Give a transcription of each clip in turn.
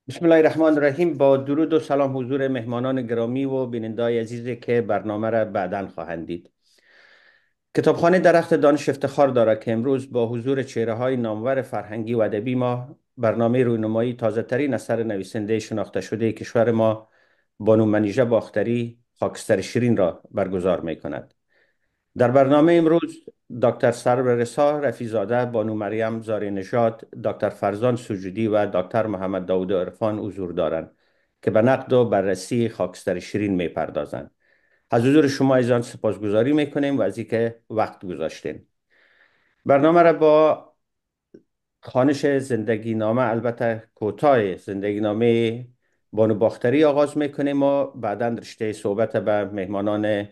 بسم الله الرحمن الرحیم. با درود و سلام حضور مهمانان گرامی و بینندگان عزیزی که برنامه را بعداً خواهند دید. کتابخانه درخت دانش افتخار دارد که امروز با حضور چهره‌های نامور فرهنگی و ادبی ما برنامه رونمایی تازه‌ترین اثر نویسنده شناخته شده کشور ما بانو منیژه باختری خاکستر شیرین را برگزار می‌کند. در برنامه امروز دکتر سرور رسا رفیزاده، بانو مریم زاری نژاد، دکتر فرزان سجودی و دکتر محمد داود عرفان حضور دارند که به نقد و بررسی خاکستر شیرین می پردازند. از حضور شما ایزان سپاسگزاری میکنیم و از اینکه وقت گذاشتیم. برنامه را با خوانش زندگی نامه، البته کوتاه زندگی نامه بانو باختری آغاز میکنیم و بعدا رشته صحبت به مهمانان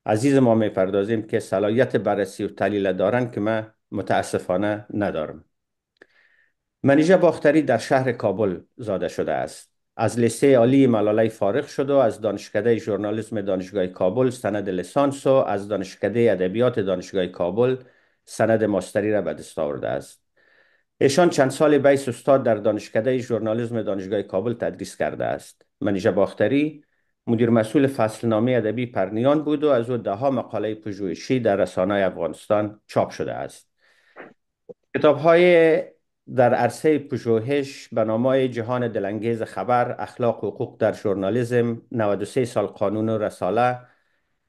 عزیز ما میپردازیم که صلاحیت بررسی و تحلیل دارند که من متاسفانه ندارم. منیژه باختری در شهر کابل زاده شده است. از لیسه عالی ملالای فارغ شد و از دانشکده ژورنالیسم دانشگاه کابل سند لیسانس و از دانشکده ادبیات دانشگاه کابل سند ماستری را به دست آورده است. ایشان چند سال بیست استاد در دانشکده ژورنالیسم دانشگاه کابل تدریس کرده است. منیژه باختری مدیر مسئول فصلنامه ادبی پرنیان بود و از او دهها مقاله پژوهشی در رسانه‌های افغانستان چاپ شده است. کتاب‌های در عرصه پژوهش به نام‌های جهان دلانگیز خبر، اخلاق و حقوق در ژورنالیسم، 93 سال قانون و رساله،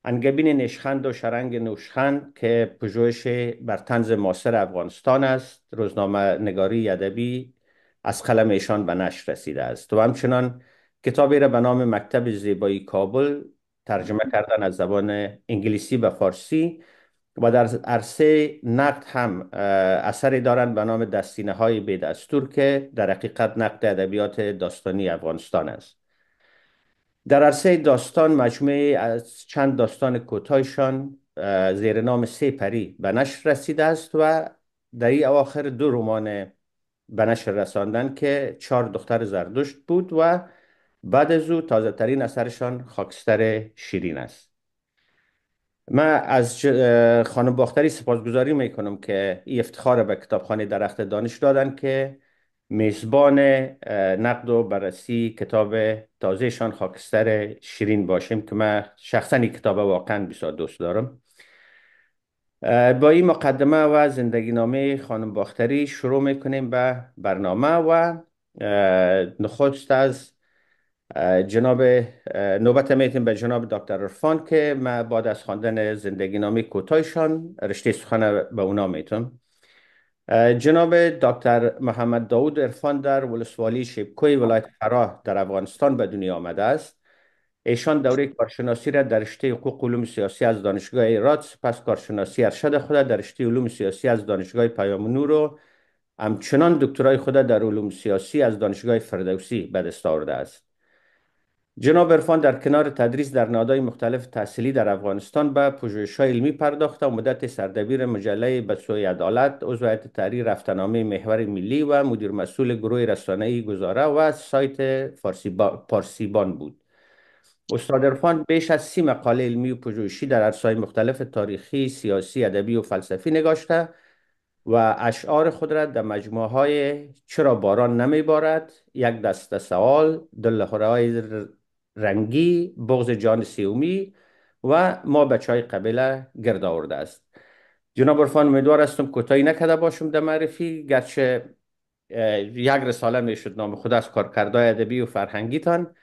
انگبین نشخند و شرنگ نوشخند که پژوهش بر طنز معاصر افغانستان است، روزنامه نگاری ادبی از قلم ایشان به نشر رسیده است و همچنان کتابی را به نام مکتب زیبایی کابل ترجمه کردن از زبان انگلیسی به فارسی و در عرصه نقد هم اثری دارند به نام دستینه های بی‌دستور که در حقیقت نقد ادبیات داستانی افغانستان است. در عرصه داستان مجموعه از چند داستان کوتاهشان زیر نام سه پری به نشر رسیده است و در این اواخر دو رمان به نشر رساندن که چهار دختر زردشت بود و بعد از او تازه ترین اثرشان خاکستر شیرین است. من از خانم باختری سپاسگزاری میکنم که این افتخار به کتابخانه درخت دانش دادن که میزبان نقد و بررسی کتاب تازهشان خاکستر شیرین باشیم که من شخصا این کتاب واقعا بسیار دوست دارم. با این مقدمه و زندگی نامه خانم باختری شروع میکنیم به برنامه و نخست از جناب نوبت میتیم به جناب دکتر عرفان که من بعد از خواندن زندگی نامه کوتاهشان رشته سخن به اونا میتونم. جناب دکتر محمد داود عرفان در ولسوالی شیبکوی ولایت فراه در افغانستان به دنیا آمده است. ایشان دوره کارشناسی را در رشته حقوق علوم سیاسی از دانشگاه ایرات، سپس کارشناسی ارشد خود در رشته علوم سیاسی از دانشگاه پیام نور و همچنان دکترای خود در علوم سیاسی از دانشگاه فردوسی به دست آورده است. جناب عرفان در کنار تدریس در نهادهای مختلف تحصیلی در افغانستان به پژوهش‌های علمی پرداخته و مدت سردبیر مجله به سوی عدالت، عضو هیئت تحریر هفته‌نامه محور ملی و مدیر مسئول گروه رسانه‌ای گزاره و سایت پارسیبان بود. استاد عرفان بیش از 30 مقاله علمی و پژوهشی در عرصه‌های مختلف تاریخی، سیاسی، ادبی و فلسفی نگاشته و اشعار خود را در مجموعه‌های چرا باران نمیبارد، یک دسته سوال، دلهره‌های رنگی، بغض جان سیومی و ما بچهای قبیله گرد آورده است. جناب عرفان امیدوار هستم کوتاهی نکرده باشم در معرفی، گرچه یک رساله میشد نام خود از کارکردهای ادبی و فرهنگیتان.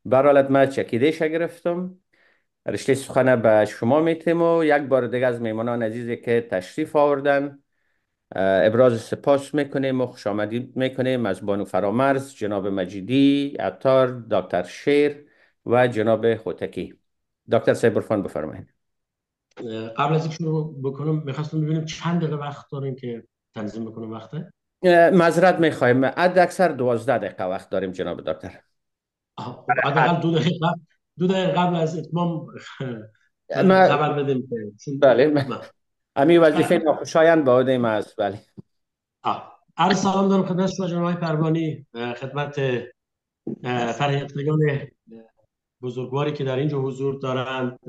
بر حالت من چکیدهش گرفتم. رشته سخن به شما میتیم و یک بار دیگه از میمانان عزیزی که تشریف آوردن ابراز سپاس میکنیم و خوش آمدید میکنیم از بانو فرامرز، جناب مجیدی، عطار، دکتر شیر و جناب هوتکی. دکتر صاحب عرفان بفرمایید. قبل از اینکه شروع بکنم میخواستم ببینم چند دقیقه وقت داریم که تنظیم بکنم وقته. معذرت میخوایم، حد اکثر 12 دقیقه وقت داریم جناب دکتر. حداقل 2 دقیقه قبل از اتمام ما خبر بدیم که بله، امی وظیفه اه، ناخوشایند به عهده ما است. بله. عرض سلام دارم خدمت شما جناب آقای پروانی، خدمت فرهیختگان بزرگواری که در اینجا حضور دارند،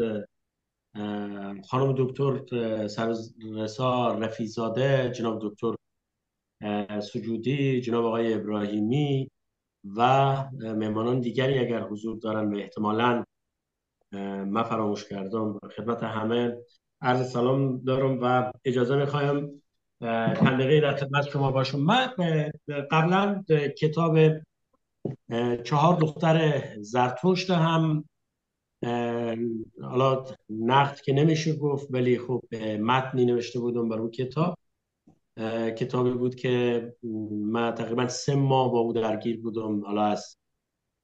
خانم دکتر سررسا رفیزاده، جناب دکتر سجودی، جناب آقای ابراهیمی، و مهمانان دیگری اگر حضور دارن و احتمالاً من فراموش کردم، خدمت همه عرض سلام دارم و اجازه میخوایم چند دقیقه در خدمت شما باشم. من قبلا کتاب چهار دختر زرتشت هم حالا نقد که نمیشه گفت، ولی خب متنی نوشته بودم بر اون کتاب. کتابی بود که من تقریبا 3 ماه با او درگیر بودم، حالا از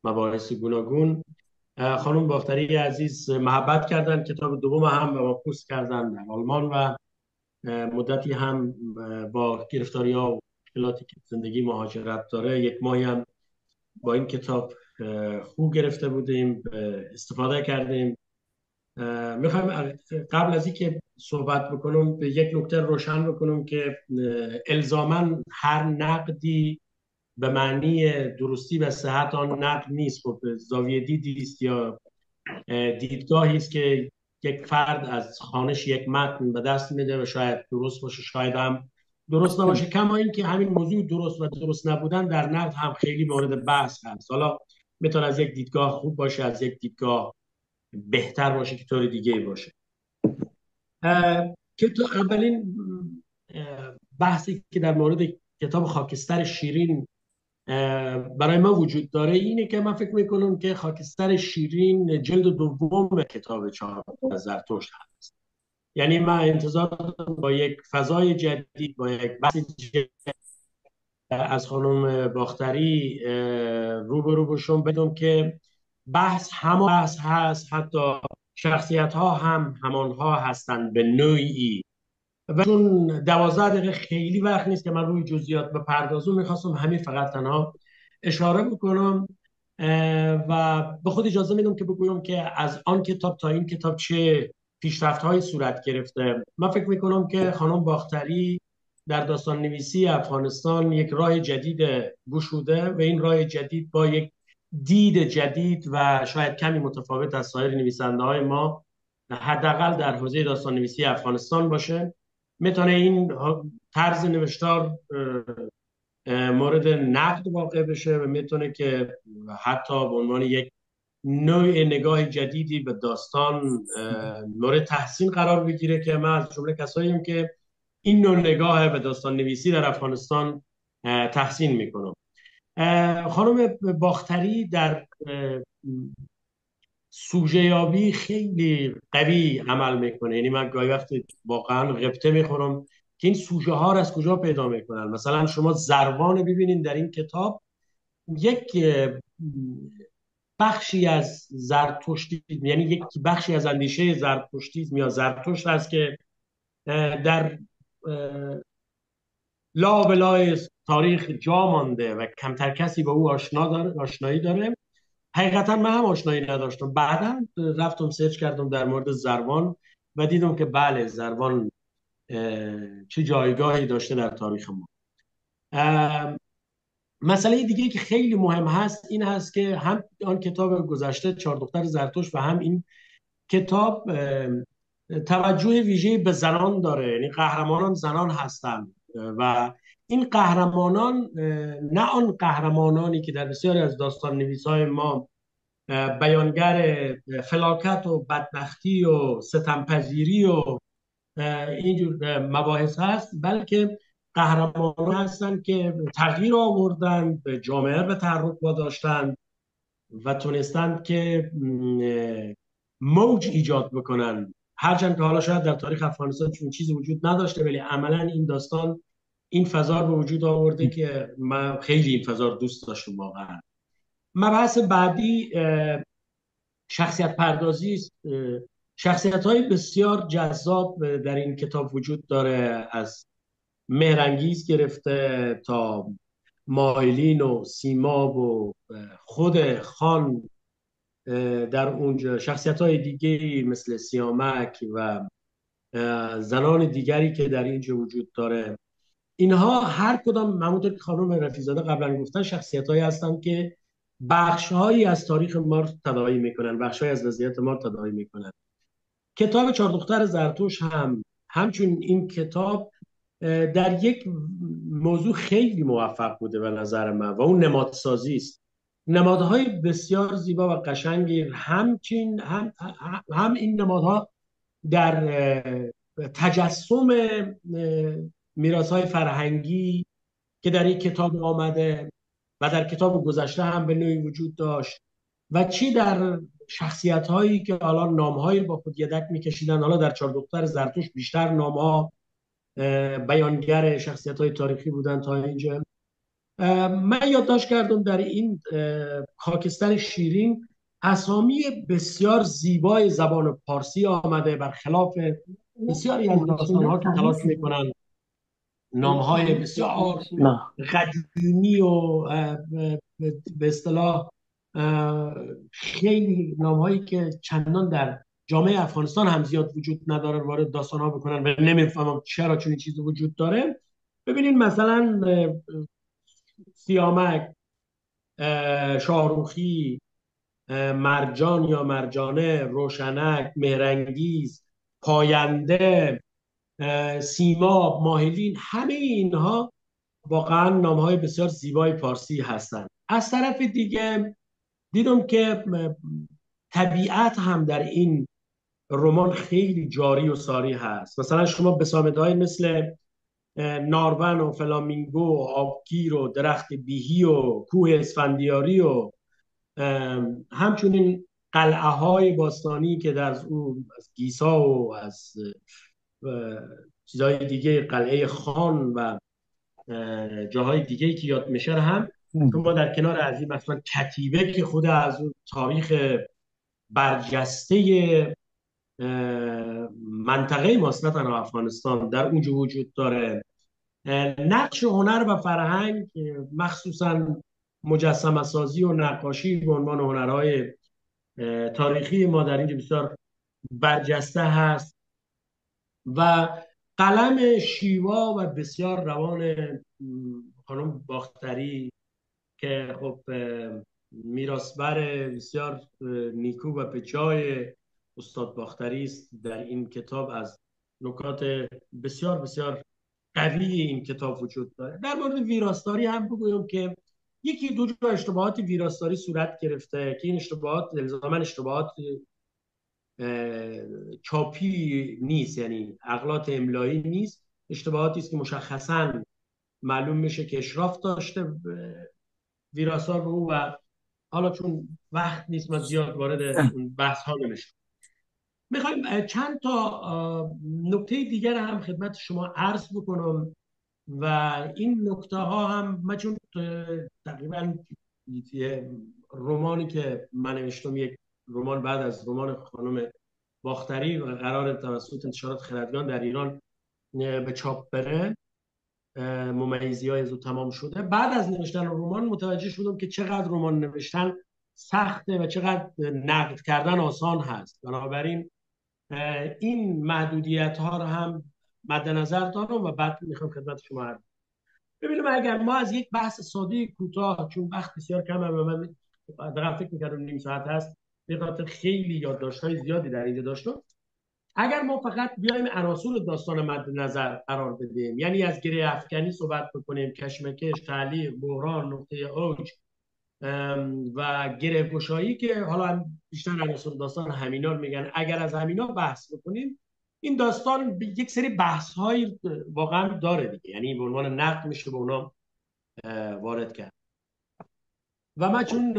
مباحث گوناگون. خانم باختری عزیز محبت کردن، کتاب دوم هم به ما پوست کردن در آلمان و مدتی هم با گرفتاری ها و مشکلاتی که زندگی مهاجرت داره 1 ماهی هم با این کتاب خوب گرفته بودیم، استفاده کردیم. میخوایم قبل از اینکه صحبت بکنم به یک نکته روشن بکنم که الزاما هر نقدی به معنی درستی و صحت آن نقد نیست. خب زاویه دیدی است یا دیدگاهی است که یک فرد از خوانش یک متن به دست میده و شاید درست باشه، شاید هم درست نباشه. کما این که همین موضوع درست و درست نبودن در نقد هم خیلی مورد بحث هست. حالا میتونه از یک دیدگاه خوب باشه، از یک دیدگاه بهتر باشه که طور دیگه باشه. که تو اولین بحثی که در مورد کتاب خاکستر شیرین برای ما وجود داره اینه که من فکر میکنم که خاکستر شیرین جلد دوم کتاب چهار از زرتشت هست. یعنی من انتظار دارم با یک فضای جدید، با یک بحث جدید از خانم باختری روبرو بشم، بدونم که بحث همان بحث هست، حتی شخصیت ها هم همانها هستند به نوعی. و چون 12 دقیقه خیلی وقت نیست که من روی جزئیات بپردازم، میخواستم همین فقط تنها اشاره بکنم و به خود اجازه میدم که بگویم که از آن کتاب تا این کتاب چه پیشرفت‌هایی صورت گرفته. من فکر میکنم که خانم باختری در داستان نویسی افغانستان یک راه جدید گشوده و این راه جدید با یک دید جدید و شاید کمی متفاوت از سایر نویسنده‌های ما، حداقل در حوزه داستان نویسی افغانستان باشه. میتونه این طرز نوشتار مورد نقد واقع بشه و میتونه که حتی به عنوان یک نوع نگاه جدیدی به داستان مورد تحسین قرار بگیره، که من از جمله کساییم که این نوع نگاه به داستان نویسی در افغانستان تحسین میکنم. خانم باختری در سوژه یابی خیلی قوی عمل میکنه. یعنی من گاهی وقت واقعا غبطه میخورم که این سوژه ها رو از کجا پیدا میکنن. مثلا شما زروان ببینید در این کتاب، یک بخشی از زرتشتی، یعنی یک بخشی از اندیشه زرتشتیزم یا زرتشت هست که در لابلای تاریخ جا مانده و کمتر کسی با او آشنایی داره. حقیقتا من هم آشنایی نداشتم، بعدا رفتم سرچ کردم در مورد زروان و دیدم که بله، زروان چه جایگاهی داشته در تاریخ ما. مسئله دیگه که خیلی مهم هست این هست که هم آن کتاب گذشته چهار دختر زرتشت و هم این کتاب توجه ویژه‌ای به زنان داره. یعنی قهرمانان زنان هستند و این قهرمانان نه آن قهرمانانی که در بسیاری از داستان نویس‌های ما بیانگر فلاکت و بدبختی و ستمپذیری و اینجور مباحث هست، بلکه قهرمانان هستند که تغییر آوردند، به جامعه به تحرک واداشتند و تونستند که موج ایجاد بکنن. هرچند که حالا شاید در تاریخ افغانستان چون چیزی وجود نداشته، ولی عملا این داستان این فضا به وجود آورده که من خیلی این فضا رو دوست داشتم واقعا. مبحث بعدی شخصیت پردازی است. شخصیت های بسیار جذاب در این کتاب وجود داره، از مهرنگیز گرفته تا مایلین و سیماب و خود خان در اونجا، شخصیت های دیگری مثل سیامک و زنان دیگری که در اینجا وجود داره. اینها هر کدام همونطور که خانم رفیزاده قبلا گفتن شخصیت هایی هستن که بخش هایی از تاریخ ما رو تداعی میکنن، بخش هایی از وضعیت ما رو تداعی میکنن. کتاب چهار دختر زرتشت هم همچون این کتاب در یک موضوع خیلی موفق بوده به نظر من و اون نمادسازی است. نمادهای بسیار زیبا و قشنگی همچین هم این نمادها در تجسم میراث‌های فرهنگی که در این کتاب آمده و در کتاب گذشته هم به نوعی وجود داشت و چی در شخصیت هایی که حالا نام هایی با خود یدک میکشیدن. حالا در چهار دختر زرتوش بیشتر نام ها بیانگر شخصیت های تاریخی بودن تا اینجا. من یادداشت کردم در این خاکستر شیرین اسامی بسیار زیبای زبان پارسی آمده، برخلاف بسیاری از داستان ها که تلاش میکنن نام های بسیار قدیمی و به اصطلاح خیلی نام هایی که چندان در جامعه افغانستان هم زیاد وجود نداره وارد داستان ها بکنن و نمیفهمم چرا چون چیزی وجود داره. ببینین مثلا سیامک، شاهروخی، مرجان یا مرجانه، روشنک، مهرنگیز، پاینده، سیماب، ماهلین، همه اینها واقعا نامهای بسیار زیبای پارسی هستند. از طرف دیگه دیدم که طبیعت هم در این رمان خیلی جاری و ساری هست. مثلا شما بسامدهای مثل نارون و فلامینگو و آبگیر و درخت بیهی و کوه اسفندیاری و همچنین قلعه های باستانی که در اون از گیسا و از چیزهای دیگه، قلعه خان و جاهای دیگه که یاد میشه هم شما در کنار از این مثلا کتیبه که خود از اون تاریخ برجسته منطقه ماست نه تنها افغانستان در اونجا وجود داره. نقش هنر و فرهنگ مخصوصا مجسمه سازی و نقاشی به عنوان هنرهای تاریخی ما در اینجا بسیار برجسته هست و قلم شیوا و بسیار روان خانم باختری که خب میراثبر بسیار نیکو و به جای استاد باختری است در این کتاب، از نکات بسیار بسیار قوی این کتاب وجود داره. در مورد ویراستاری هم بگویم که یکی دو جا اشتباهات ویراستاری صورت گرفته که این اشتباهات الزاما اشتباهات چاپی نیست، یعنی اغلاط املایی نیست، اشتباهاتی است که مشخصاً معلوم میشه که اشراف داشته ویراستار به او و حالا چون وقت نیست من زیاد وارد بحث ها نمیشم. میخوایم چند تا نکته دیگر هم خدمت شما عرض بکنم و این نکته ها هم من چون تقریبا رمانی که من نوشتم یک رمان بعد از رمان خانم باختری و قرار توسط انتشارات خردگان در ایران به چاپ بره، ممیزی های از او تمام شده، بعد از نوشتن رمان متوجه شدم که چقدر رمان نوشتن سخته و چقدر نقد کردن آسان هست. بنابراین این محدودیت ها رو هم مد نظر دارم و بعد میخوام خدمت شما عرض. ببینیم اگر ما از یک بحث ساده کوتاه، چون وقت بسیار کمه و من دقیقا فکر میکردم نیم ساعت هست به خاطر خیلی یادداشت‌های زیادی در اینجا داشتم، اگر ما فقط بیایم عناصر داستان مد نظر قرار بدیم، یعنی از گره افکنی صحبت بکنیم، کشمکش، تعلیق، بحران، نقطه اوج و گره گشایی که حالا بیشتر عناصر داستان همینا رو میگن، اگر از همینا بحث بکنیم این داستان یک سری بحث های واقعا داره دیگه، یعنی به عنوان نقد میشه به اونا وارد کرد. و من چون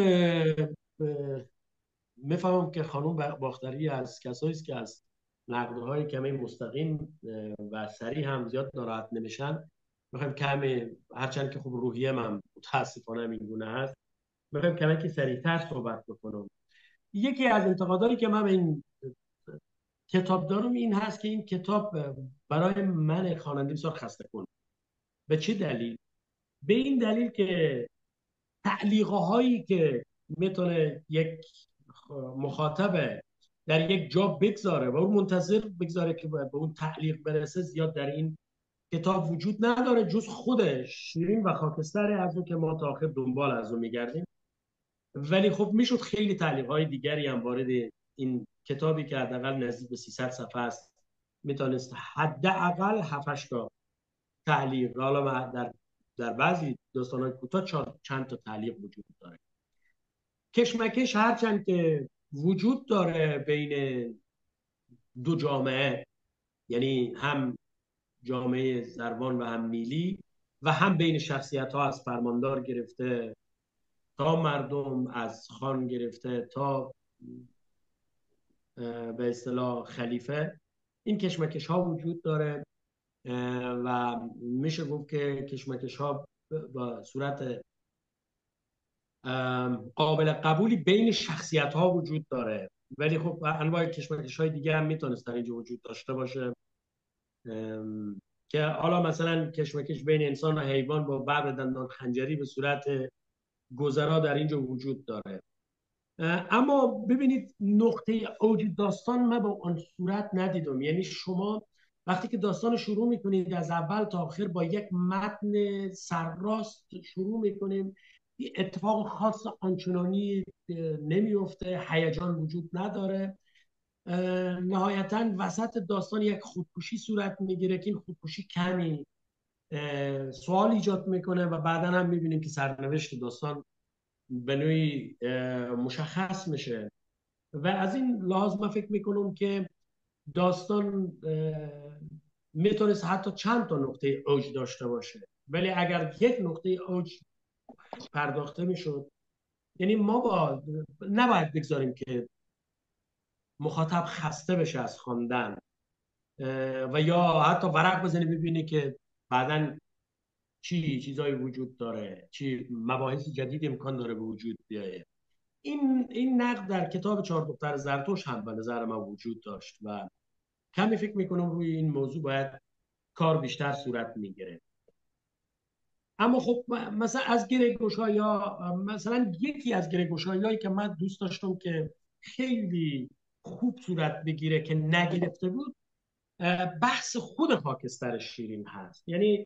میفهمم که خانم باختری از کسایی است که از نقدهای کمی مستقیم و سریع هم زیاد ناراحت نمیشن، میخوایم کمی، هرچند که خب روحیه من متاسفانه این گونه هست، میخوایم کمی که سریعتر صحبت بکنم. یکی از انتقاداتی که من این کتاب دارم این هست که این کتاب برای من خواننده بسیار خسته کننده. به چه دلیل؟ به این دلیل که تعلیقه هایی که میتونه یک مخاطب در یک جا بگذاره و اون منتظر بگذاره که به اون تعلیق برسه زیاد در این کتاب وجود نداره، جز خودش شیرین و خاکستر از اون که ما تا آخر دنبال از اون میگردیم. ولی خب میشد خیلی تعلیق‌های دیگری هم وارد این کتابی که حداقل نزدیک به 300 صفحه است میتونست حداقل 7 تا تعلیق، حالا در بعضی داستان‌های کوتاه چند تا تعلیق وجود داره. کشمکش هرچند که وجود داره بین دو جامعه، یعنی هم جامعه زروان و هم میلی، و هم بین شخصیت ها از فرماندار گرفته تا مردم، از خان گرفته تا به اصطلاح خلیفه، این کشمکش ها وجود داره و میشه گفت که کشمکش ها با صورت قابل قبولی بین شخصیت ها وجود داره. ولی خب انواع کشمکش های دیگه هم میتونست در اینجا وجود داشته باشه، که حالا مثلا کشمکش بین انسان و حیوان با ببر دندان خنجری به صورت گذرا در اینجا وجود داره. اما ببینید نقطه اوج داستان من با آن صورت ندیدم. یعنی شما وقتی که داستان شروع میکنید از اول تا آخر با یک متن سرراست شروع میکنیم، اتفاق خاص آنچنانی نمیفته، هیجان وجود نداره. نهایتا وسط داستان یک خودکشی صورت میگیره که این خودکشی کمی سوال ایجاد میکنه و بعدا هم میبینیم که سرنوشت داستان به نوعی مشخص میشه. و از این لحاظ من فکر میکنم که داستان میتونست حتی چند تا نقطه اوج داشته باشه، ولی اگر یک نقطه اوج پرداخته میشد، یعنی ما نباید بگذاریم که مخاطب خسته بشه از خواندن و یا حتی ورق بزنی ببینی که بعداً چیزایی وجود داره، چی مباحث جدید امکان داره به وجود بیایه. این نقد در کتاب چهار دختر زرتوش هم به نظر من وجود داشت و کمی فکر میکنم روی این موضوع باید کار بیشتر صورت میگیره. اما خب مثلا از گره‌گشایی‌ها، مثلا یکی از گره‌گشایی‌هایی که من دوست داشتم که خیلی خوب صورت بگیره که نگرفته بود، بحث خود خاکستر شیرین هست. یعنی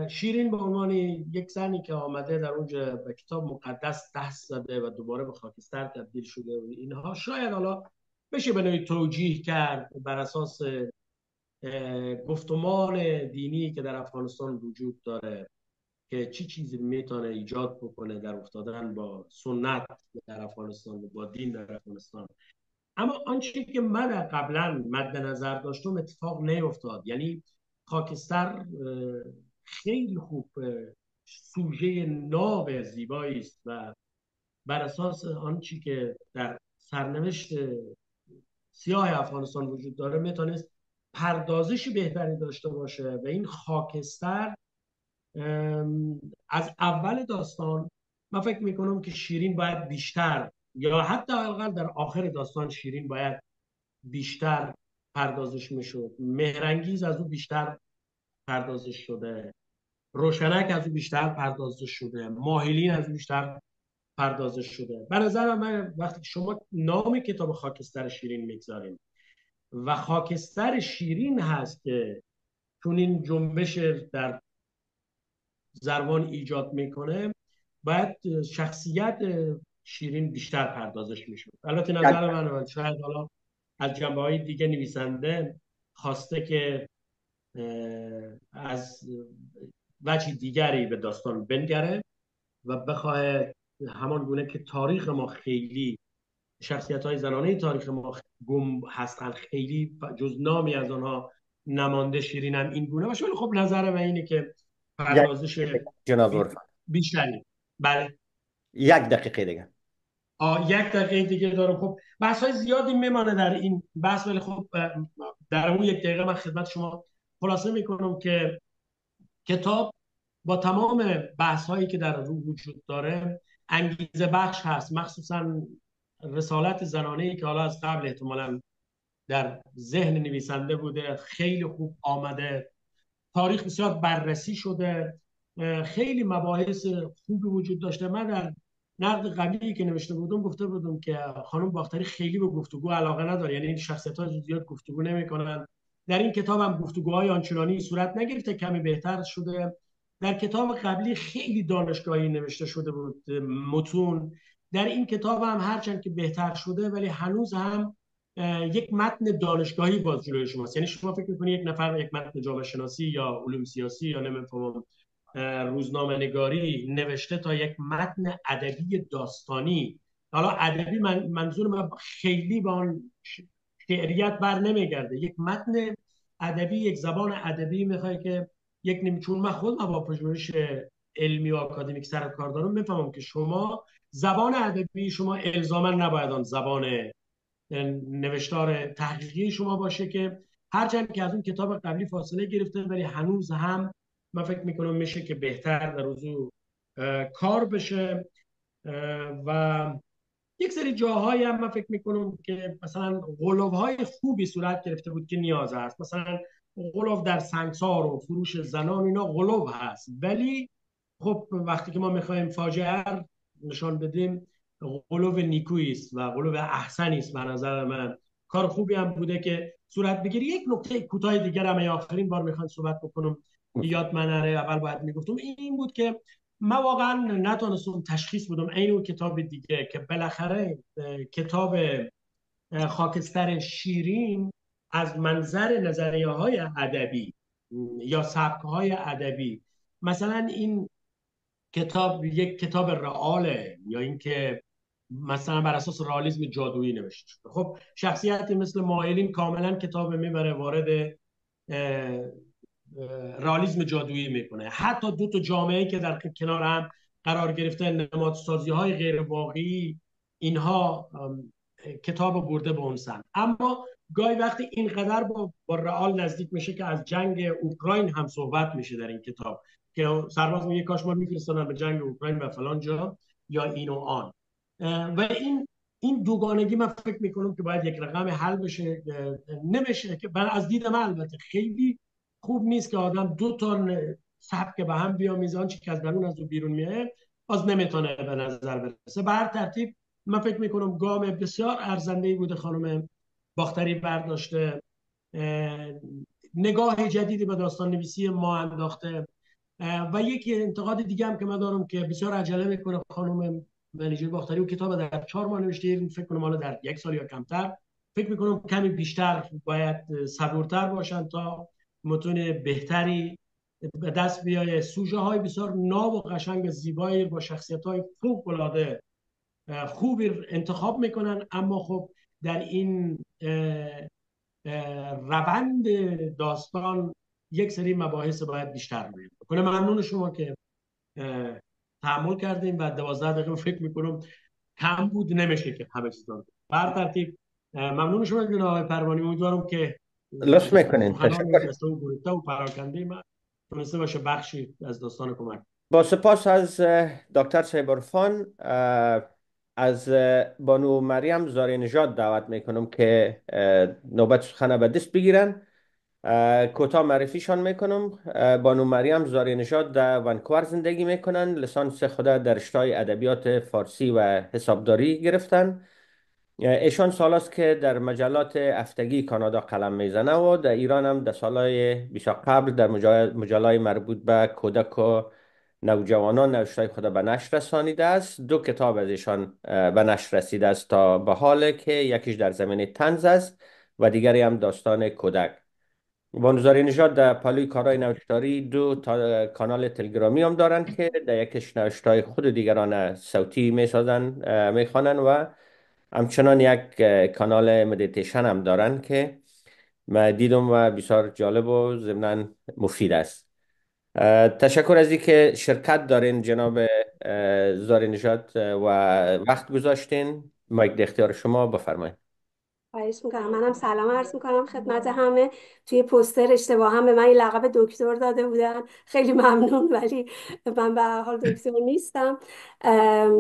شیرین به عنوان یک زنی که آمده در اونجا به کتاب مقدس دست زده و دوباره به خاکستر تبدیل شده و اینها، شاید حالا بشه به نوعی توجیه کرد بر اساس گفتمان دینی که در افغانستان وجود داره که چی چیزی میتونه ایجاد بکنه در افتادن با سنت در افغانستان و با دین در افغانستان. اما آنچه که من قبلا مد نظر داشتم اتفاق نیفتاد. یعنی خاکستر خیلی خوب سوژه ناب زیبایی است و بر اساس آنچه که در سرنوشت سیاه افغانستان وجود داره میتونست پردازش بهتری داشته باشه. و این خاکستر از اول داستان من فکر میکنم که شیرین باید بیشتر، یا حتی اقل در آخر داستان شیرین باید بیشتر پردازش میشد. مهرنگیز از او بیشتر پردازش شده، روشنک از او بیشتر پردازش شده، ماهلین از او بیشتر پردازش شده. به نظر من وقتی شما نام کتاب خاکستر شیرین میگذاریم و خاکستر شیرین هست که چون این جنبش در زروان ایجاد میکنه، باید شخصیت شیرین بیشتر پردازش میشد. البته نظر من شاید حالا از جنبه های دیگه نویسنده خواسته که از وجه دیگری به داستان بنگره و بخواه همان گونه که تاریخ ما خیلی شخصیت های زنانه تاریخ ما گم هستن، خیلی جز نامی از آنها نمانده، شیرین هم این گونه باشه. ولی خب نظر من اینه که پردازش جناب بیشتری. بله، 1 دقیقه دیگه. 1 دقیقه دیگه دارم. خب بحث های زیادی میمانه در این بحث، ولی خب در اون 1 دقیقه من خدمت شما خلاصه میکنم که کتاب با تمام بحث هایی که در رو وجود داره انگیزه بخش هست، مخصوصا رسالت زنانه‌ای که حالا از قبل احتمالاً در ذهن نویسنده بوده، خیلی خوب آمده، تاریخ بسیار بررسی شده، خیلی مباحث خوبی وجود داشته. من در نقد قبلی که نوشته بودم گفته بودم که خانم باختری خیلی به گفتگو علاقه نداره، یعنی این شخصیت‌ها زیاد گفتگو نمی‌کنن. در این کتاب هم گفتگوهای آنچنانی صورت نگرفته، کمی بهتر شده. در کتاب قبلی خیلی دانشگاهی نوشته شده بود متون. در این کتاب هم هرچند که بهتر شده ولی هنوز هم یک متن دانشگاهی باز جلوی شماست. یعنی شما فکر می‌کنید یک نفر یک متن جامعه شناسی یا علوم سیاسی یا نمی‌فهمم روزنامه نگاری نوشته تا یک متن ادبی داستانی. حالا ادبی منظور من خیلی با آن شعریت بر نمیگرده، یک متن ادبی، یک زبان ادبی میخوای که یک چون من خودم با پژوهش علمی و آکادمیک سر کار دارم، میفهمم که شما زبان ادبی شما الزاما نباید آن زبان نوشتار تحقیقی شما باشه، که هرچند که از اون کتاب قبلی فاصله گرفته ولی هنوز هم من فکر میکنم میشه که بهتر در موضوع کار بشه. و یک سری جاهایی هم من فکر میکنم که مثلا غلوهای خوبی صورت گرفته بود که نیاز هست، مثلا غلو در سنگسار و فروش زنان اینا غلو هست، ولی خب وقتی که ما میخوایم فاجعه نشان بدیم غلو نیکویی است و غلو احسنی است. به نظر من کار خوبی هم بوده که صورت بگیری. یک نکته کوتاه دیگر هم آخرین بار میخوام صحبت بکنم که یاد من نره، اول باید میگفتم، این بود که من واقعا نتونستم تشخیص بدم این اون کتاب دیگه که بالاخره کتاب خاکستر شیرین از منظر نظریه های ادبی یا سبک های ادبی، مثلا این کتاب یک کتاب رئاله یا اینکه مثلا بر اساس رئالیسم جادویی نوشته شده. خب شخصیتی مثل مایلین کاملا کتاب میبره وارد رئالیسم جادویی میکنه. حتی دو تا جامعه که در کنار هم قرار گرفته، نمادسازی های غیر واقعی، اینها کتاب برده به اون سمت. اما گاهی وقتی اینقدر با رئال نزدیک میشه که از جنگ اوکراین هم صحبت میشه در این کتاب، که سرباز میگه کاش ما میفرستادن به جنگ اوکراین و فلان جا یا این و آن. و این دوگانگی من فکر میکنم که باید یک رقم حل بشه. نمیشه که از دید من البته خیلی خوب نیست که آدم دو تا سبک به هم بیامیزه، آنچه که از درون از او بیرون میاد باز نمیتونه به نظر برسه. به هر ترتیب من فکر میکنم گام بسیار ارزنده‌ای بوده خانم باختری برداشته، نگاه جدیدی به داستان نویسی ما انداخته. و یک انتقاد دیگه هم که من دارم که بسیار عجله میکنه خانم منیژه باختری، و کتاب در 4 ماه نوشته، فکر کنم حالا در 1 سال یا کمتر. فکر میکنم کمی بیشتر باید صبورتر باشن تا متون بهتری به دست بیایه. سوژه های بسیار ناب و قشنگ زیبایی با شخصیت های فوق العاده خوبی انتخاب میکنن، اما خب در این روند داستان یک سری مباحث باید بیشتر روی بکنه. ممنون شما که تحمل کردیم و 12 دقیقه فکر میکنم کم بود، نمیشه که همه چیز دارم. بر ترتیب ممنون شما جناب آقای پروانی، امیدوارم که لطف میکنین، سخنان تشکر. جسته و گریخته و پراکنده من تونسته باشه بخشی از داستان کمک. با سپاس از دکتر سیبرفان. از بانو مریم زاری نژاد دعوت میکنم که نوبت سخن به دست بگیرن. کوتاه معرفیشان میکنم. بانو مریم زاری نژاد در ونکوور زندگی میکنن. لیسانس خود در رشته ادبیات فارسی و حسابداری گرفتن. ایشان سال است که در مجلات هفتگی کانادا قلم میزنه و در ایران هم در سالهای بیشتر قبل در مجلای مربوط به کودک و نوجوانان نوشته خود به نشر رسانیده است. 2 کتاب از ایشان به نشر رسیده است تا به حال که یکیش در زمینه طنز است و دیگری هم داستان کودک. بانوزاری نژاد در پالوی کارهای نوشتاری 2 تا کانال تلگرامی هم دارند که در یکیش نوشتهای خود دیگران صوتی میسازن میخوانن و همچنان یک کانال مدیتیشن هم دارن که من دیدم و بسیار جالب و ضمناً مفید است. تشکر از اینکه شرکت دارین جناب زاری نژاد و وقت گذاشتین. مایک در اختیار شما، بفرمایید. خواهش میکنم. منم سلام عرض میکنم خدمت همه. توی پوستر اشتباه هم به من این لقب دکتر داده بودن، خیلی ممنون، ولی من به هر حال دکتر نیستم،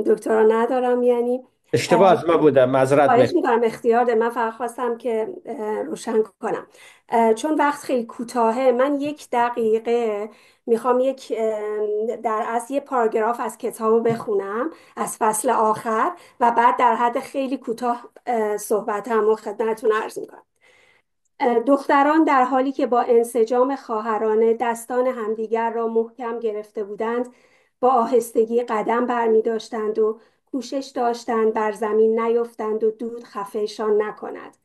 دکترا ندارم یعنی. اشتباه از ما بوده، معذرت خواهش میکنم. میکنم، اختیار ده. من فقط خواستم که روشن کنم، چون وقت خیلی کوتاهه. من 1 دقیقه میخوام در اصل یه پاراگراف از کتابو بخونم از فصل آخر و بعد در حد خیلی کوتاه صحبتمو خدمتتون عرض میکنم. دختران در حالی که با انسجام خواهرانه دستان همدیگر را محکم گرفته بودند، با آهستگی قدم برمی داشتند و کوشش داشتند بر زمین نیفتند و دود خفهشان نکند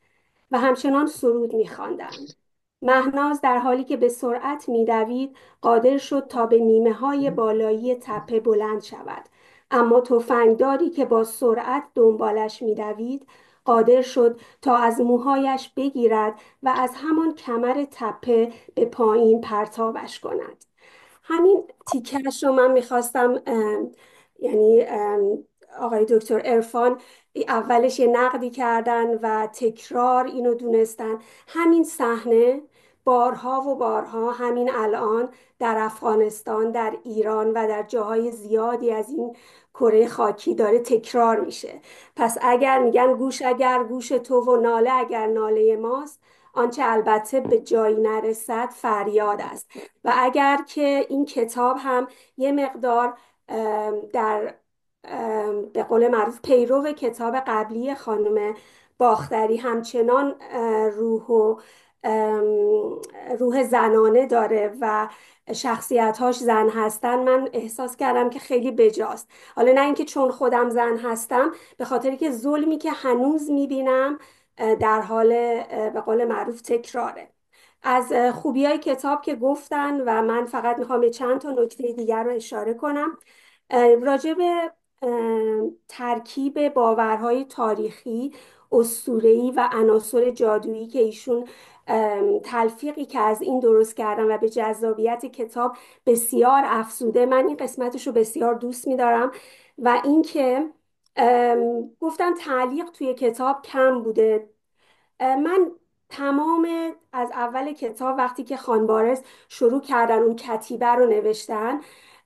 و همچنان سرود می‌خواندند. مهناز در حالی که به سرعت می‌دوید قادر شد تا به نیمه‌های بالایی تپه بلند شود، اما تفنگداری که با سرعت دنبالش می‌دوید قادر شد تا از موهایش بگیرد و از همان کمر تپه به پایین پرتابش کند. همین تیکهش رو من میخواستم، یعنی آقای دکتر عرفان اولش یه نقدی کردن و تکرار اینو دونستن. همین صحنه بارها و بارها همین الان در افغانستان، در ایران و در جاهای زیادی از این کره خاکی داره تکرار میشه. پس اگر میگن گوش اگر گوش تو و ناله اگر ناله ماست، آنچه البته به جایی نرسد فریاد است. و اگر که این کتاب هم یه مقدار در به قول معروف پیرو کتاب قبلی خانم باختری همچنان روح زنانه داره و شخصیتاش زن هستن، من احساس کردم که خیلی بجاست. حالا نه اینکه چون خودم زن هستم، به خاطری که ظلمی که هنوز میبینم در حال به قول معروف تکراره. از خوبی های کتاب که گفتن و من فقط میخوام به چند تا نکته دیگر رو اشاره کنم. راجع به ترکیب باورهای تاریخی، اسطوره‌ای و عناصر جادویی که ایشون تلفیقی که از این درست کردن و به جذابیت کتاب بسیار افزوده، من این قسمتش رو بسیار دوست می‌دارم. و اینکه گفتم تعلیق توی کتاب کم بوده. من تمام از اول کتاب وقتی که خانوارز شروع کردن اون کتیبه رو نوشتن،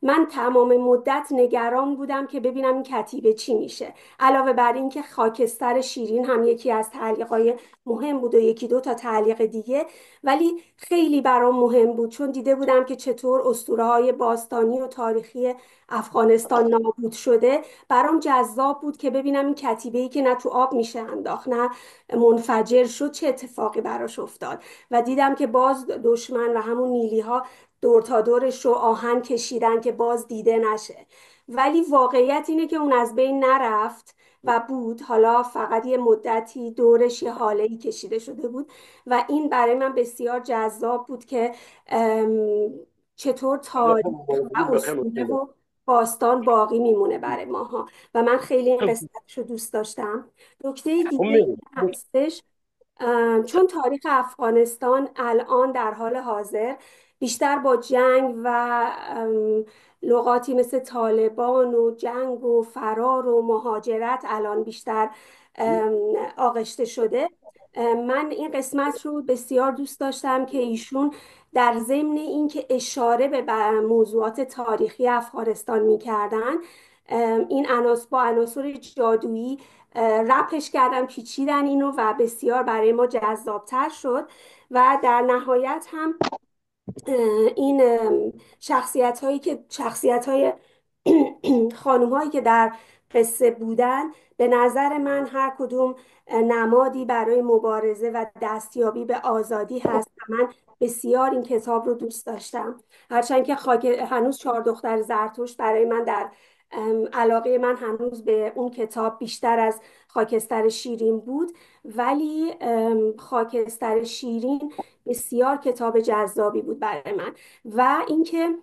من تمام مدت نگران بودم که ببینم این کتیبه چی میشه. علاوه بر این که خاکستر شیرین هم یکی از تعلیقای مهم بود و یکی دو تا تعلیق دیگه، ولی خیلی برام مهم بود چون دیده بودم که چطور اسطوره‌های باستانی و تاریخی افغانستان نابود شده. برام جذاب بود که ببینم این کتیبه‌ای که نه تو آب میشه انداخت نه منفجر شد چه اتفاقی براش افتاد. و دیدم که باز دشمن و همون نیلی ها دور تا دورش رو آهن کشیدن که باز دیده نشه. ولی واقعیت اینه که اون از بین نرفت و بود، حالا فقط یه مدتی دورش یه حاله ای کشیده شده بود. و این برای من بسیار جذاب بود که چطور تاریخ و اسطوره و باستان باقی میمونه برای ماها. و من خیلی این قسمتش رو دوست داشتم. نکته دیگه هستش، چون تاریخ افغانستان الان در حال حاضر بیشتر با جنگ و لغاتی مثل طالبان و جنگ و فرار و مهاجرت الان بیشتر آغشته شده. من این قسمت رو بسیار دوست داشتم که ایشون در ضمن اینکه اشاره به موضوعات تاریخی افغانستان میکردن، این با عناصر جادویی رپش کردن، پیچیدن اینو و بسیار برای ما جذابتر شد. و در نهایت هم این شخصیت های خانوم هایی که در قصه بودن، به نظر من هر کدوم نمادی برای مبارزه و دستیابی به آزادی هست. و من بسیار این کتاب رو دوست داشتم. هرچند که هنوز چهار دختر زرتشت برای من در علاقه من هنوز به اون کتاب بیشتر از خاکستر شیرین بود، ولی خاکستر شیرین بسیار کتاب جذابی بود برای من. و اینکه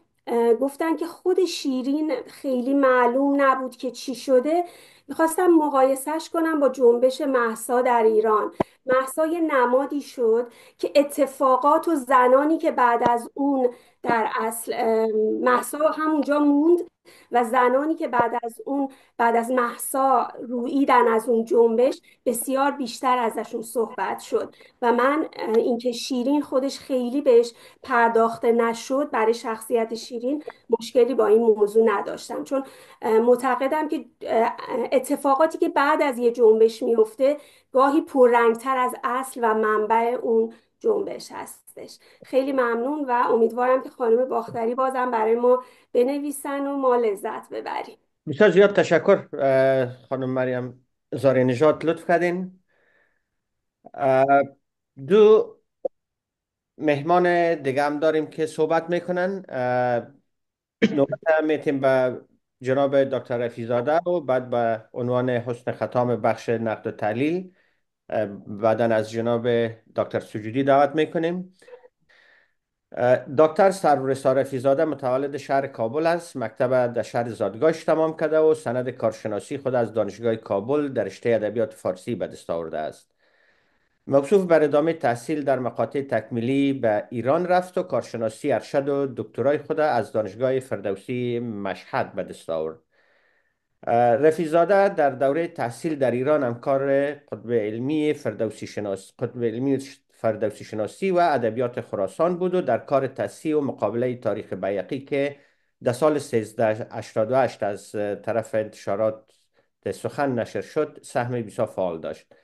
گفتن که خود شیرین خیلی معلوم نبود که چی شده. میخواستم مقایسهش کنم با جنبش مهسا در ایران. مهسا یه نمادی شد که اتفاقات و زنانی که بعد از اون در اصل مهسا همونجا موند و زنانی که بعد از مهسا رویدن از اون جنبش بسیار بیشتر ازشون صحبت شد. و من اینکه شیرین خودش خیلی بهش پرداخته نشد، برای شخصیت شیرین مشکلی با این موضوع نداشتم، چون معتقدم که اتفاقاتی که بعد از یه جنبش میفته گاهی پررنگتر از اصل و منبع اون جنبش هستش. خیلی ممنون و امیدوارم که خانم باختری بازم برای ما بنویسن و ما لذت ببریم. بسیار زیاد تشکر خانم مریم زاری نژاد، لطف کردین. دو مهمان دیگه هم داریم که صحبت میکنن. نوبت میتیم به جناب دکتر رفیزاده و بعد به عنوان حسن ختام بخش نقد و تحلیل بعدا از جناب دکتر سجودی دعوت میکنیم. دکتر سرور رفیزاده متولد شهر کابل است. مکتب در شهر زادگاهش تمام کرده و سند کارشناسی خود از دانشگاه کابل در رشته ادبیات فارسی به دست آورده است. موصوف بر ادامه تحصیل در مقاطع تکمیلی به ایران رفت و کارشناسی ارشد و دکترای خود از دانشگاه فردوسی مشهد به دست آورد. رفیزاده در دوره تحصیل در ایران همکار قطب علمی فردوسی شناسی و ادبیات خراسان بود و در کار تصحیح و مقابله تاریخ بیهقی که در سال 1388 از طرف انتشارات سخن نشر شد سهم بسیار فعال داشت.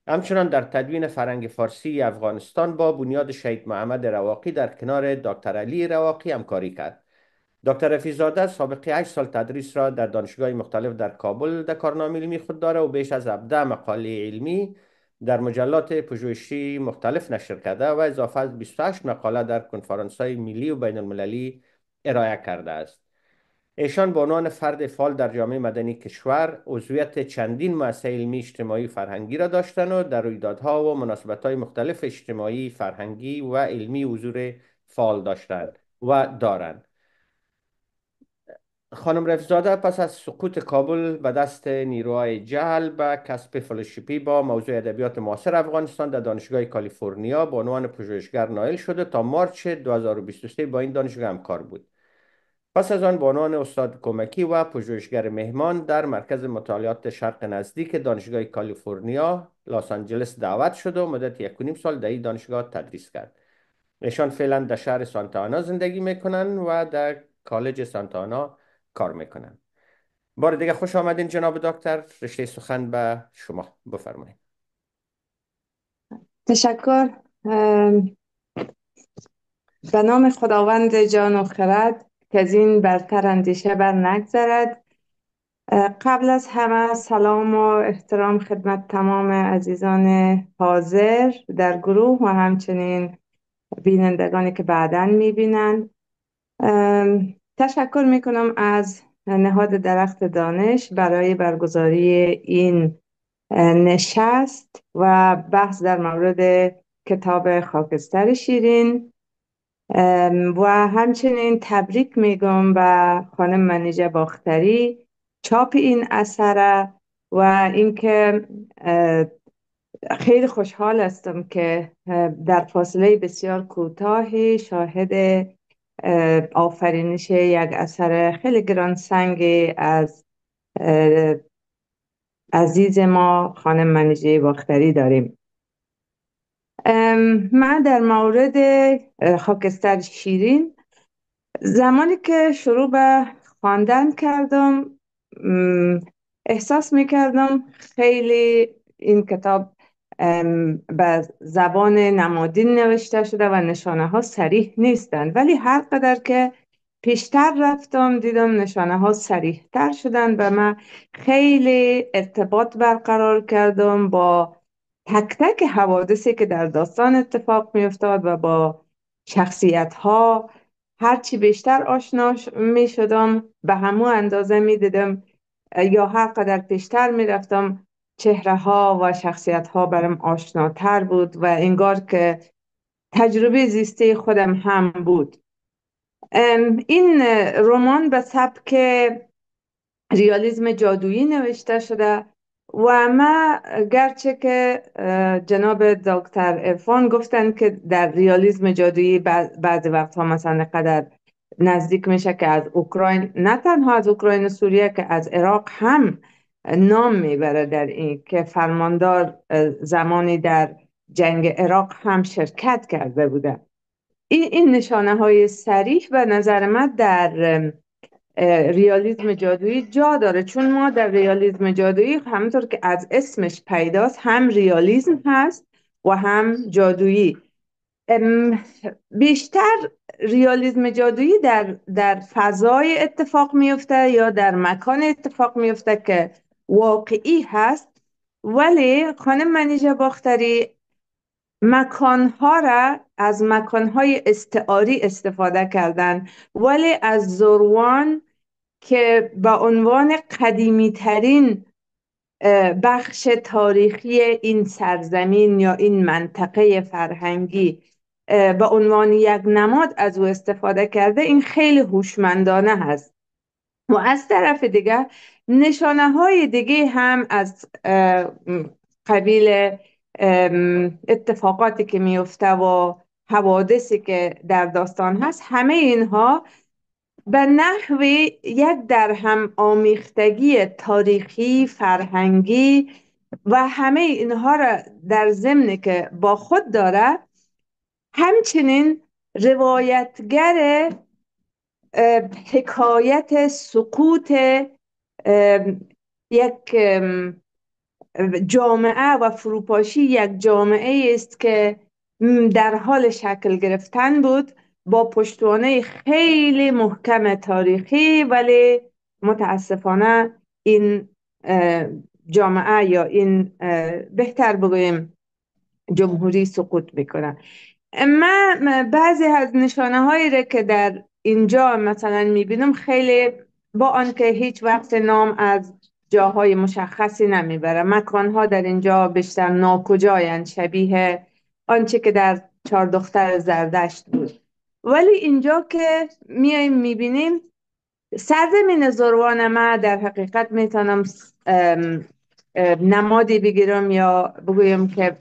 همچنان در تدوین فرهنگ فارسی افغانستان با بنیاد شهید محمد رواقی در کنار دکتر علی رواقی همکاری کرد. دکتر رفیزاده سابقه 8 سال تدریس را در دانشگاه مختلف در کابل در کارنامه علمی خود داره و بیش از 17 مقاله علمی در مجلات پژوهشی مختلف نشر کرده و اضافه از 28 مقاله در کنفرانس‌های ملی و بین المللی ارائه کرده است. ایشان به عنوان فرد فعال در جامعه مدنی کشور عضویت چندین مؤسسه علمی اجتماعی و فرهنگی را داشتند و در رویدادها و مناسبت‌های مختلف اجتماعی، فرهنگی و علمی حضور فعال داشتند و دارند. خانم رفیزاده پس از سقوط کابل به دست نیروهای جهل به کسب فلوشیپی با موضوع ادبیات معاصر افغانستان در دانشگاه کالیفرنیا به عنوان پژوهشگر نائل شده تا مارچ 2023 با این دانشگاه همکار بود. پس از آن به عنوان استاد کمکی و پژوهشگر مهمان در مرکز مطالعات شرق نزدیک دانشگاه کالیفرنیا لس آنجلس دعوت شد و مدت 1.5 سال در این دانشگاه تدریس کرد. ایشان فعلا در شهر سانتا آنا زندگی میکنن و در کالج سانتا آنا کار میکنن. بار دیگه خوش آمدین جناب دکتر. رشته سخن به شما، بفرمایید. تشکر. به نام خداوند جان و خرد که از این برتر اندیشه بر نگذرد. قبل از همه سلام و احترام خدمت تمام عزیزان حاضر در گروه و همچنین بینندگانی که بعداً میبینند. تشکر میکنم از نهاد درخت دانش برای برگزاری این نشست و بحث در مورد کتاب خاکستر شیرین و همچنین تبریک میگم به خانم منیژه باختری چاپ این اثر و اینکه خیلی خوشحال هستم که در فاصله بسیار کوتاهی شاهد آفرینش یک اثر خیلی گرانسنگ از عزیز ما خانم منیژه باختری داریم. من در مورد خاکستر شیرین زمانی که شروع به خواندن کردم احساس میکردم خیلی این کتاب به زبان نمادین نوشته شده و نشانه ها صریح نیستند، ولی هر قدر که پیشتر رفتم دیدم نشانه ها صریح تر شدن و من خیلی ارتباط برقرار کردم با تک تک حوادثی که در داستان اتفاق می افتاد و با شخصیت ها هرچی بیشتر آشنا می شدم به همون اندازه می دیدم یا هر قدر پیشتر می رفتم چهره ها و شخصیت ها برام آشناتر بود و انگار که تجربه زیسته خودم هم بود. این رمان به سبک ریالیسم جادویی نوشته شده و ما گرچه که جناب دکتر عرفان گفتن که در ریالیسم جادویی بعضی وقتها مثلا قدر نزدیک میشه که از اوکراین، نه تنها از اوکراین و سوریه که از عراق هم نام میبره در این که فرماندار زمانی در جنگ عراق هم شرکت کرده بوده. این نشانه های صریح به نظر من در ریالیسم جادویی جا داره، چون ما در ریالیسم جادویی همونطور که از اسمش پیداست هم ریالیسم هست و هم جادویی. بیشتر ریالیسم جادویی در فضای اتفاق میفته یا در مکان اتفاق میفته که واقعی هست، ولی خانم منیژه باختری مکانها را از مکانهای استعاری استفاده کردن، ولی از زروان که به عنوان قدیمی ترین بخش تاریخی این سرزمین یا این منطقه فرهنگی به عنوان یک نماد از او استفاده کرده، این خیلی هوشمندانه هست. و از طرف دیگه نشانه های دیگه هم از قبیل اتفاقاتی که میفته و حوادثی که در داستان هست، همه اینها به نحو یک در هم آمیختگی تاریخی، فرهنگی و همه اینها را در ضمن که با خود داره، همچنین روایتگر حکایت سقوط یک جامعه و فروپاشی یک جامعه است که در حال شکل گرفتن بود، با پشتوانه خیلی محکم تاریخی، ولی متاسفانه این جامعه یا این بهتر بگویم جمهوری سقوط میکنه. من بعضی از نشانه هایی را که در اینجا مثلا میبینم، خیلی با آنکه هیچ وقت نام از جاهای مشخصی نمیبره، مکانها در اینجا بیشتر ناکجایند، شبیه آنچه که در چهار دختر زردشت بود. ولی اینجا که میایم میبینیم سرزمین زروان، ما در حقیقت میتونم نمادی بگیرم یا بگویم که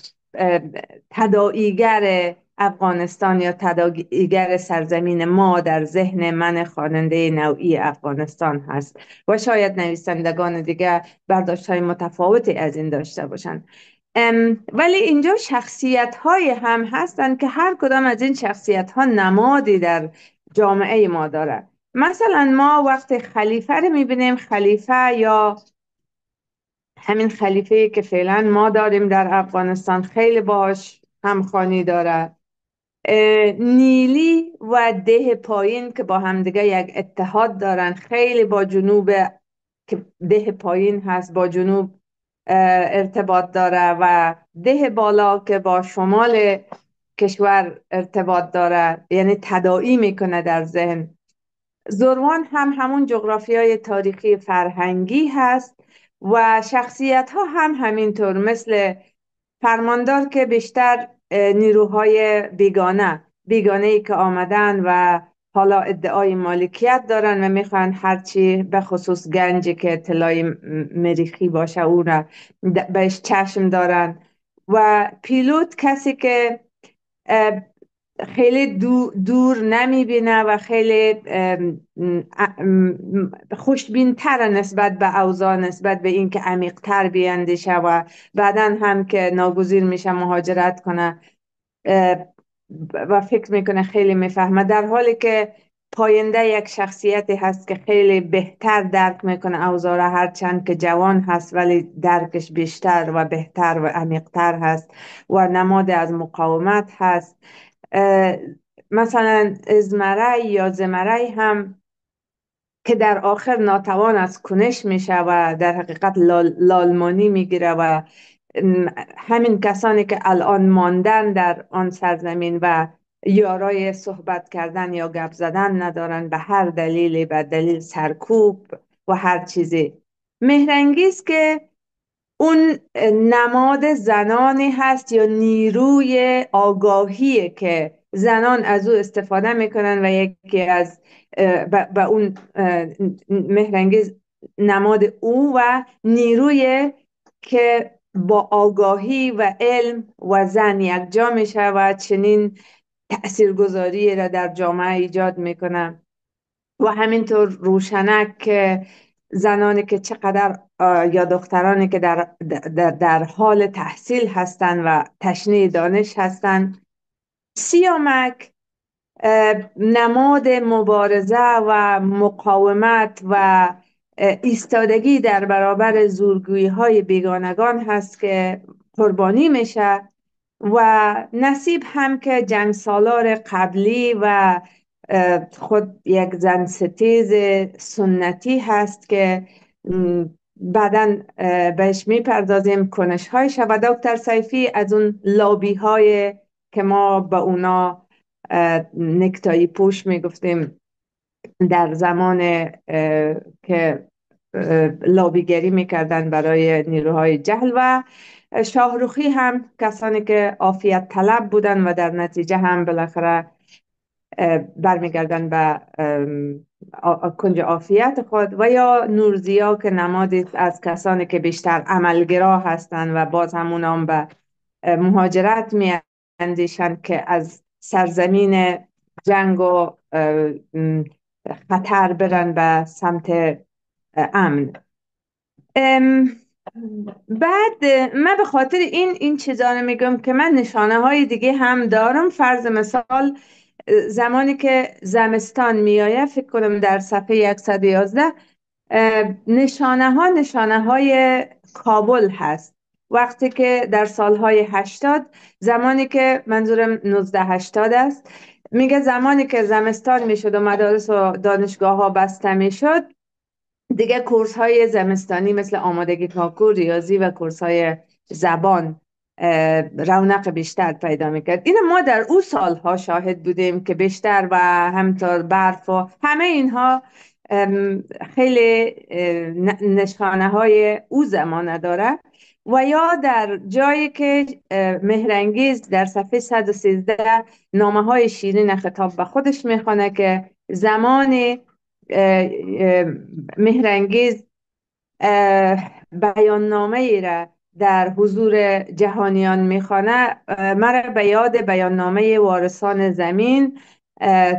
تداعیگر افغانستان یا تداعیگر سرزمین ما در ذهن من خواننده نوعی افغانستان هست و شاید نویسندگان دیگه برداشت های متفاوتی از این داشته باشند. ولی اینجا شخصیت های هم هستند که هر کدام از این شخصیت ها نمادی در جامعه ما داره. مثلا ما وقت خلیفه رو میبینیم، خلیفه یا همین خلیفه که فعلا ما داریم در افغانستان خیلی باش همخوانی داره. نیلی و ده پایین که با همدیگه یک اتحاد دارن، خیلی با جنوب که ده پایین هست با جنوب ارتباط داره، و ده بالا که با شمال کشور ارتباط داره، یعنی تداعی میکنه در ذهن. زروان هم همون جغرافیای تاریخی فرهنگی هست و شخصیت ها هم همینطور، مثل فرماندار که بیشتر نیروهای بیگانه ای که آمدن و حالا ادعای مالکیت دارن و میخوان هرچی به خصوص گنجی که طلای مریخی باشه او را بهش چشم دارن. و پیلوت کسی که خیلی دور نمیبینه و خیلی خوشبین تر نسبت به اوضاع، نسبت به این که عمیق تر بیندیشه و بعدن هم که ناگزیر میشه مهاجرت کنه و فکر میکنه خیلی میفهمه، در حالی که پاینده یک شخصیتی هست که خیلی بهتر درک میکنه اوضاع را، هرچند که جوان هست ولی درکش بیشتر و بهتر و عمیق‌تر هست و نماد از مقاومت هست. مثلا ازمرای یا زمرای هم که در آخر ناتوان از کنش میشه و در حقیقت لالمانی میگیره و همین کسانی که الان ماندن در آن سرزمین و یارای صحبت کردن یا گپ زدن ندارن، به هر دلیلی، به دلیل سرکوب و هر چیزی. مهرنگیز که اون نماد زنانی هست یا نیروی آگاهی که زنان از او استفاده میکنن و یکی از به اون مهرنگیز نماد او و نیروی که با آگاهی و علم و زن یک جا میشه و چنین تأثیرگذاری را در جامعه ایجاد میکنه. و همینطور روشنک که زنانی که چقدر یا دخترانی که در حال تحصیل هستند و تشنه دانش هستند. سیامک نماد مبارزه و مقاومت و ایستادگی در برابر زورگویی های بیگانگان هست که قربانی میشه. و نصیب هم که جنگ سالار قبلی و خود یک زن ستیز سنتی هست که بعداً بهش میپردازیم کنش هایش. و دکتر سیفی از اون لابی های که ما به اونا نکتایی پوش میگفتیم در زمان که لابیگری میکردن برای نیروهای جهل و شاهروخی هم کسانی که عافیت طلب بودن و در نتیجه هم بالاخره برمیگردن به کنج عافیت خود، و یا نورزیا که نمادی از کسانی که بیشتر عملگرا هستند و باز همون هم به مهاجرت می اندیشند که از سرزمین جنگ و خطر برن به سمت امن. بعد من به خاطر این چیزا رو میگم که من نشانه های دیگه هم دارم. فرض مثال زمانی که زمستان میآید، فکر کنم در صفحه 111 نشانه های کابل هست. وقتی که در سالهای 80، زمانی که منظورم 1980 است، میگه زمانی که زمستان میشد و مدارس و دانشگاه ها بسته میشد، دیگه کورس های زمستانی مثل آمادگی کنکور، ریاضی و کورس های زبان رونق بیشتر پیدا میکرد. این ما در او سالها شاهد بودیم که بیشتر و همطور برف و همه اینها خیلی نشانه های او زمانه داره. و یا در جایی که مهرانگیز در صفحه 113 نامه های شیرین خطاب به خودش میخوانه که زمان مهرانگیز بیان نامه ای را در حضور جهانیان میخوانه، مرا به یاد بیان نامه وارثان زمین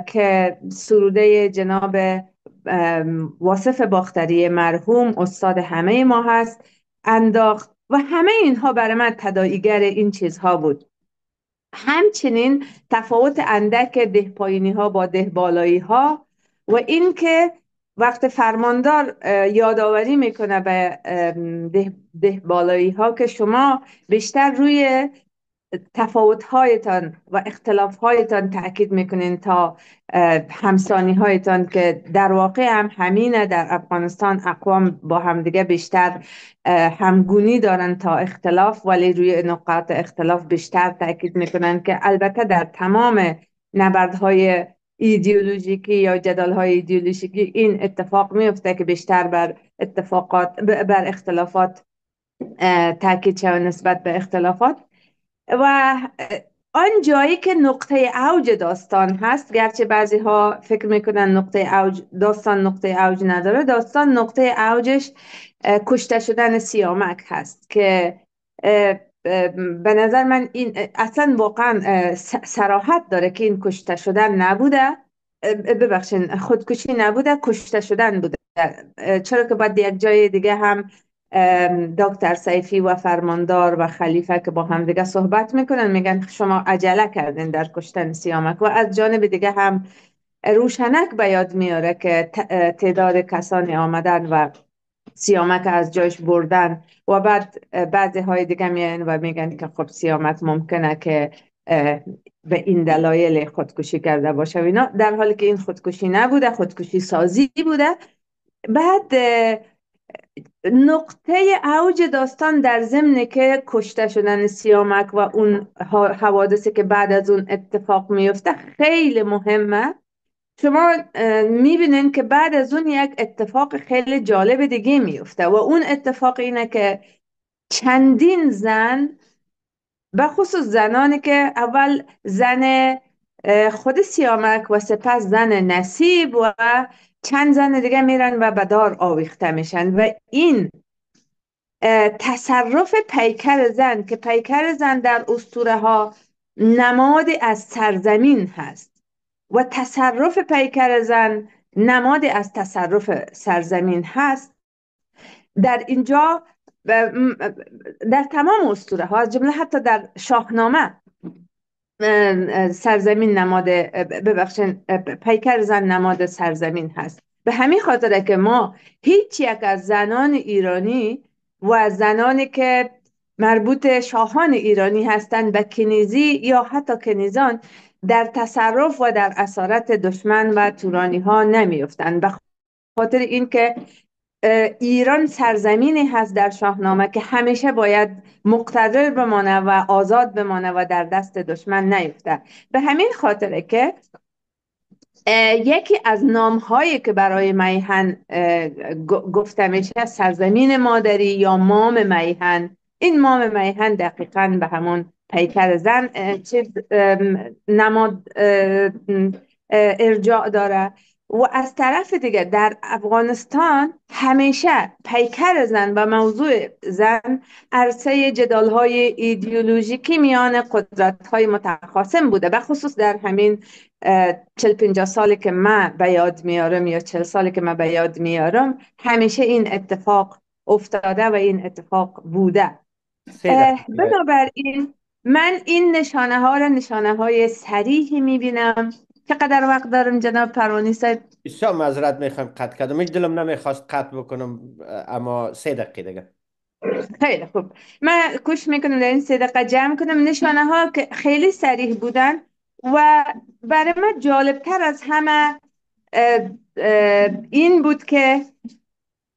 که سروده جناب واصف باختری مرحوم استاد همه ما هست انداخت، و همه اینها برای من تداعیگر این چیزها بود. همچنین تفاوت اندک دهپایینی ها با دهبالایی ها، و اینکه وقت فرماندار یادآوری میکنه به دهبالایی ها که شما بیشتر روی تفاوت هایتان و اختلاف هایتان تاکید میکنین تا همسانی هایتان، که در واقع هم همینه. در افغانستان اقوام با همدیگه بیشتر همگونی دارن تا اختلاف، ولی روی نقاط اختلاف بیشتر تاکید میکنن، که البته در تمام نبردهای ایدئولوژیکی یا جدالهای ایدئولوژیکی این اتفاق میفته که بیشتر بر اختلافات تاکید شود نسبت به اختلافات. و آن جایی که نقطه اوج داستان هست، گرچه بعضی ها فکر میکنن داستان نقطه اوج نداره، داستان نقطه اوجش کشته شدن سیامک هست که به نظر من این اصلا واقعا صراحت داره که این کشته شدن نبوده، ببخشید خودکشی نبوده، کشته شدن بوده. چرا که بعد یک جای دیگه هم دکتر سیفی و فرماندار و خلیفه که با هم دیگه صحبت میکنن، میگن شما عجله کردین در کشتن سیامک. و از جانب دیگه هم روشنک به یاد میاره که تعداد کسانی آمدن و سیامک از جایش بردن، و بعد بعضی های دیگه میان و میگن که خب سیامک ممکنه که به این دلایل خودکشی کرده باشه و اینا، در حالی که این خودکشی نبوده، خودکشی سازی بوده. بعد نقطه اوج داستان در ضمن که کشته شدن سیامک و اون حوادثی که بعد از اون اتفاق میفته خیلی مهمه. شما میبینین که بعد از اون یک اتفاق خیلی جالب دیگه میفته، و اون اتفاق اینه که چندین زن، به خصوص زنانی که اول زن خود سیامک و سپس زن نصیب و چند زن دیگه میرن و به دار آویخته میشن، و این تصرف پیکر زن، که پیکر زن در اسطوره ها نماد از سرزمین هست و تصرف پیکر زن نماد از تصرف سرزمین هست، در اینجا در تمام اسطوره ها از جمله حتی در شاهنامه سرزمین نماد، ببخشید پیکر زن نماد سرزمین هست. به همین خاطره که ما هیچ یک از زنان ایرانی و زنانی که مربوط شاهان ایرانی هستند به کنیزی یا حتی کنیزان در تصرف و در اسارت دشمن و تورانی ها نمیفتند، به خاطر اینکه ایران سرزمینی هست در شاهنامه که همیشه باید مقتدر بمانه و آزاد بمانه و در دست دشمن نیفته. به همین خاطره که یکی از نام هایی که برای میهن گفته میشه سرزمین مادری یا مام میهن. این مام میهن دقیقاً به همون پیکر زن چیز نماد ارجاع داره. و از طرف دیگه در افغانستان همیشه پیکر زن و موضوع زن عرصه جدال های ایدئولوژیکی میان قدرت های متخاصم بوده، به خصوص در همین 40-50 سالی که من به یاد میارم یا 40 سالی که من به یاد میارم همیشه این اتفاق افتاده و این اتفاق بوده. بنابراین من این نشانه ها را نشانه های صریحی میبینم. چقدر وقت دارم جناب پروانی صاحب؟ بسیار معذرت میخوام قطع کردم، هیچ دلم نمیخواست قطع بکنم، اما 3 دقیقه دیگه. خیلی خوب، من کوشش میکنم در این 3 دقیقه جمع کنم نشانه ها که خیلی صریح بودن. و برای من جالبتر از همه این بود که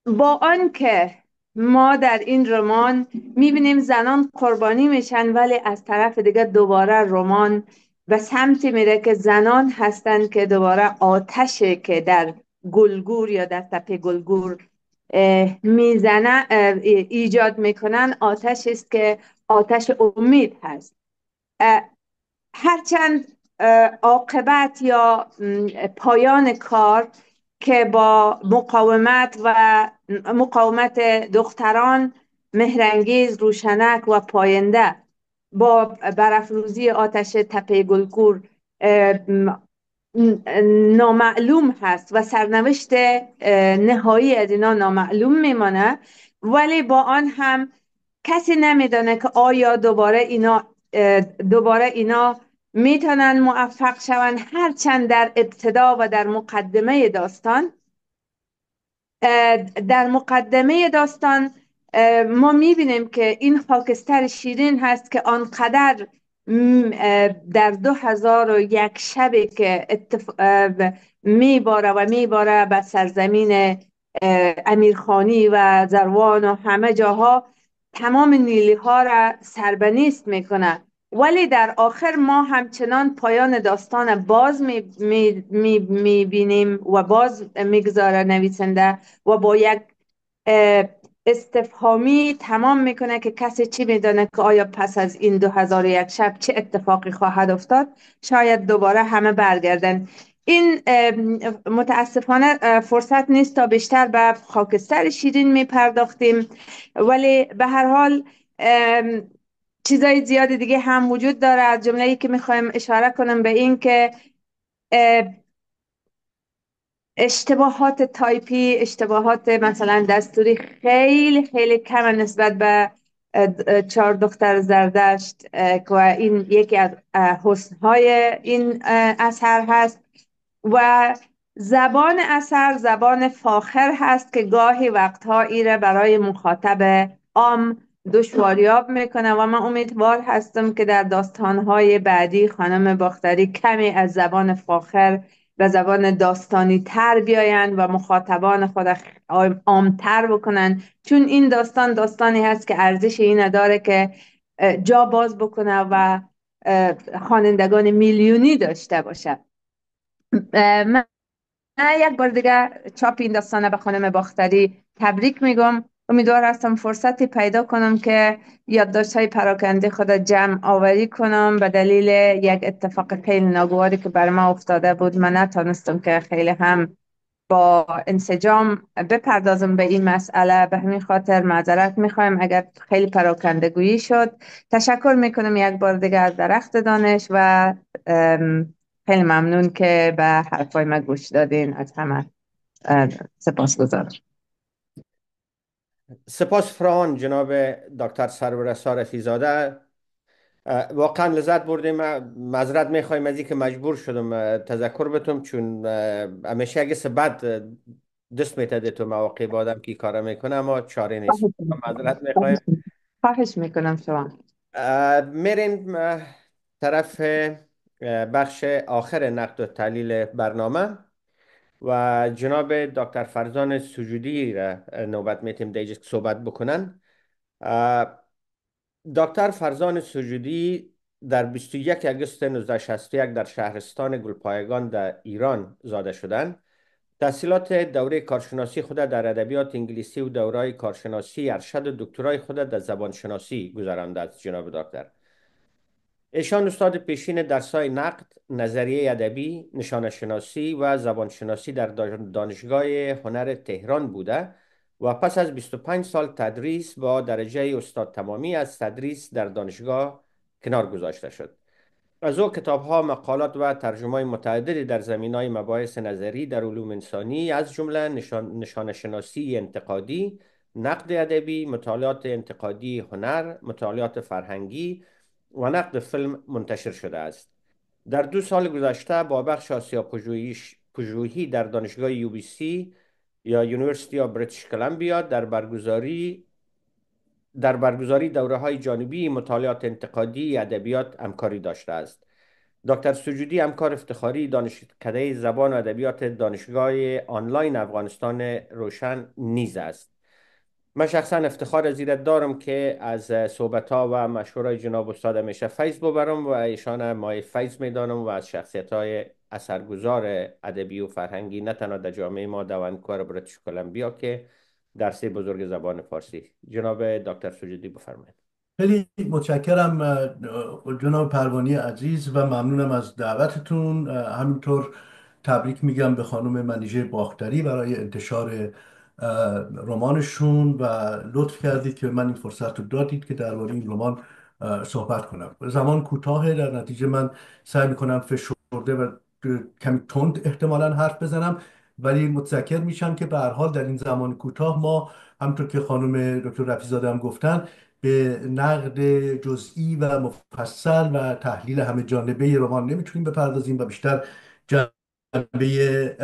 با آنکه ما در این رمان میبینیم زنان قربانی میشن، ولی از طرف دیگه دوباره رمان به سمتی میره که زنان هستند که دوباره آتشی که در گلگور یا در تپه گلگور میزنه ایجاد میکنن، آتش است که آتش امید هست. هرچند عاقبت یا پایان کار که با مقاومت دختران مهرنگیز، روشنک و پاینده با برافروزی آتش تپه گلگور نامعلوم هست و سرنوشت نهایی از اینا نامعلوم میمانه، ولی با آن هم کسی نمیدانه که آیا دوباره اینا میتونن موفق شوند. هرچند در ابتدا و در مقدمه داستان ما میبینیم که این خاکستر شیرین هست که آنقدر در 2001 شبی که میباره به سرزمین امیرخانی و زروان و همه جاها تمام نیلی ها را سربنیست میکنه، ولی در آخر ما همچنان پایان داستان باز میبینیم و باز میگذاره نویسنده و با یک استفهامی تمام میکنه که کسی چی میدانه که آیا پس از این 2001 شب چه اتفاقی خواهد افتاد. شاید دوباره همه برگردن. این متاسفانه فرصت نیست تا بیشتر به خاکستر شیرین میپرداختیم، ولی به هر حال چیزای زیادی دیگه هم وجود داره. از جمله‌ای که میخوایم اشاره کنم به این که اشتباهات تایپی، اشتباهات مثلا دستوری خیلی خیلی کم نسبت به 4 دختر زردشت و این یکی از حسنهای این اثر هست. و زبان اثر زبان فاخر هست که گاهی وقتها ایره برای مخاطب عام دشواریاب میکنه و من امیدوار هستم که در داستانهای بعدی خانم باختری کمی از زبان فاخر و زبان داستانی تر بیاین و مخاطبان خود عامتر بکنن، چون این داستانی هست که ارزش این داره که جا باز بکنه و خوانندگان میلیونی داشته باشه. من یک بار دیگه چاپ این داستانه به خانم باختری تبریک میگم. امیدوار هستم فرصتی پیدا کنم که یادداشت‌های پراکنده خود جمع آوری کنم. به دلیل یک اتفاق خیلی ناگواری که بر ما افتاده بود من نتونستم که خیلی هم با انسجام بپردازم به این مسئله. به همین خاطر معذرت میخوایم اگر خیلی پراکنده گویی شد. تشکر میکنم یک بار دیگه از درخت دانش و خیلی ممنون که به حرفای من گوش دادین. از همه سپاسگزارم. سپاس فراوان جناب دکتر سرور رفیع‌زاده، واقعا لذت بردیم. معذرت میخوایم از اینکه مجبور شدم تذکر بتم، چون همیشه اگه بعد دست میتده تو مواقع بادم که کار میکنه، اما چاره نیست. معذرت میخوایم. خواهش میکنم شما. میریم طرف بخش آخر نقد و تحلیل برنامه و جناب دکتر فرزان سجودی را نوبت میتیم دیگه صحبت بکنن. دکتر فرزان سجودی در 21 اگست 1961 در شهرستان گلپایگان در ایران زاده شدند. تحصیلات دوره کارشناسی خود در ادبیات انگلیسی و دوره کارشناسی ارشد و دکترای خود در زبانشناسی گذرانده است جناب دکتر. ایشان استاد پیشین درس‌های نقد، نظریه ادبی، نشان شناسی و زبانشناسی در دانشگاه هنر تهران بوده و پس از 25 سال تدریس با درجه استاد تمامی از تدریس در دانشگاه کنار گذاشته شد. از او کتاب‌ها، مقالات و ترجمه‌های متعددی در زمینه‌های مباحث نظری در علوم انسانی از جمله نشان شناسی انتقادی، نقد ادبی، مطالعات انتقادی هنر، مطالعات فرهنگی و نقد فیلم منتشر شده است. در 2 سال گذشته با بخش آسیا پژوهی در دانشگاه UBC یا یونیورسیتی آف بریتیش کلمبیا در برگزاری دوره‌های جانبی مطالعات انتقادی ادبیات همکاری داشته است. دکتر سجودی همکار افتخاری دانشکده زبان و ادبیات دانشگاه آنلاین افغانستان روشن نیز است. من شخصا افتخار از ایراد دارم که از صحبت‌ها و مشوره‌های جناب استاد همیشه فیض ببرم و ایشان مایه فیض میدانم و از شخصیت‌های اثرگذار ادبی و فرهنگی نه تنها در جامعه ما در ونکوور بریتیش کلمبیا که درس بزرگ زبان فارسی. جناب دکتر سجودی بفرمایید. خیلی متشکرم جناب پروانی عزیز و ممنونم از دعوتتون. همینطور تبریک میگم به خانم منیژه باختری برای انتشار رمانشون و لطف کردید که من این فرصت رو دادید که درباره این رمان صحبت کنم. زمان کوتاهه، در نتیجه من سعی میکنم فشرده و کمی تند احتمالاً حرف بزنم، ولی متذکر میشم که به هر حال در این زمان کوتاه ما همونطور که خانم دکتر رفیع‌زاده هم گفتن به نقد جزئی و مفصل و تحلیل همه جانبه رمان نمیتونیم بپردازیم و بیشتر جنبه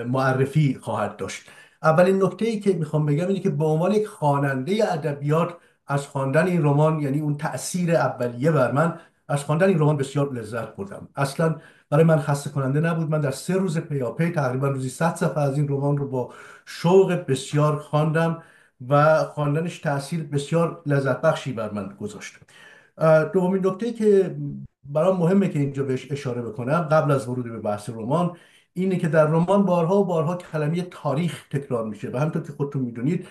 معرفی خواهد داشت. اولین نکته‌ای که میخوام بگم اینه که به عنوان یک خواننده ادبیات از خواندن این رمان، یعنی اون تأثیر اولیه بر من، از خواندن این رمان بسیار لذت بردم. اصلا برای من خسته کننده نبود. من در 3 روز پیاپی تقریبا روزی 100 صفحه از این رمان رو با شوق بسیار خواندم و خواندنش تأثیر بسیار لذت بخشی بر من گذاشت. دومین نکته که برام مهمه که اینجا بهش اشاره بکنم قبل از ورود به بحث رمان اینه که در رمان بارها و بارها کلمه تاریخ تکرار میشه و همونطور که خودتون میدونید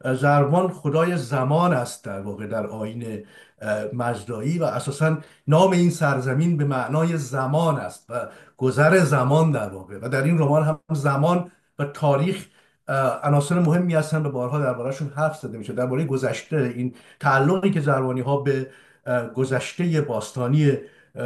زربان خدای زمان است در واقع در آیین مجدایی و اساساً نام این سرزمین به معنای زمان است و گذر زمان در واقع، و در این رمان هم زمان و تاریخ عناصر مهمی هستن و بارها درباره‌شون حرف زده میشه، درباره گذشته، این تعلقی که زربانی ها به گذشته باستانی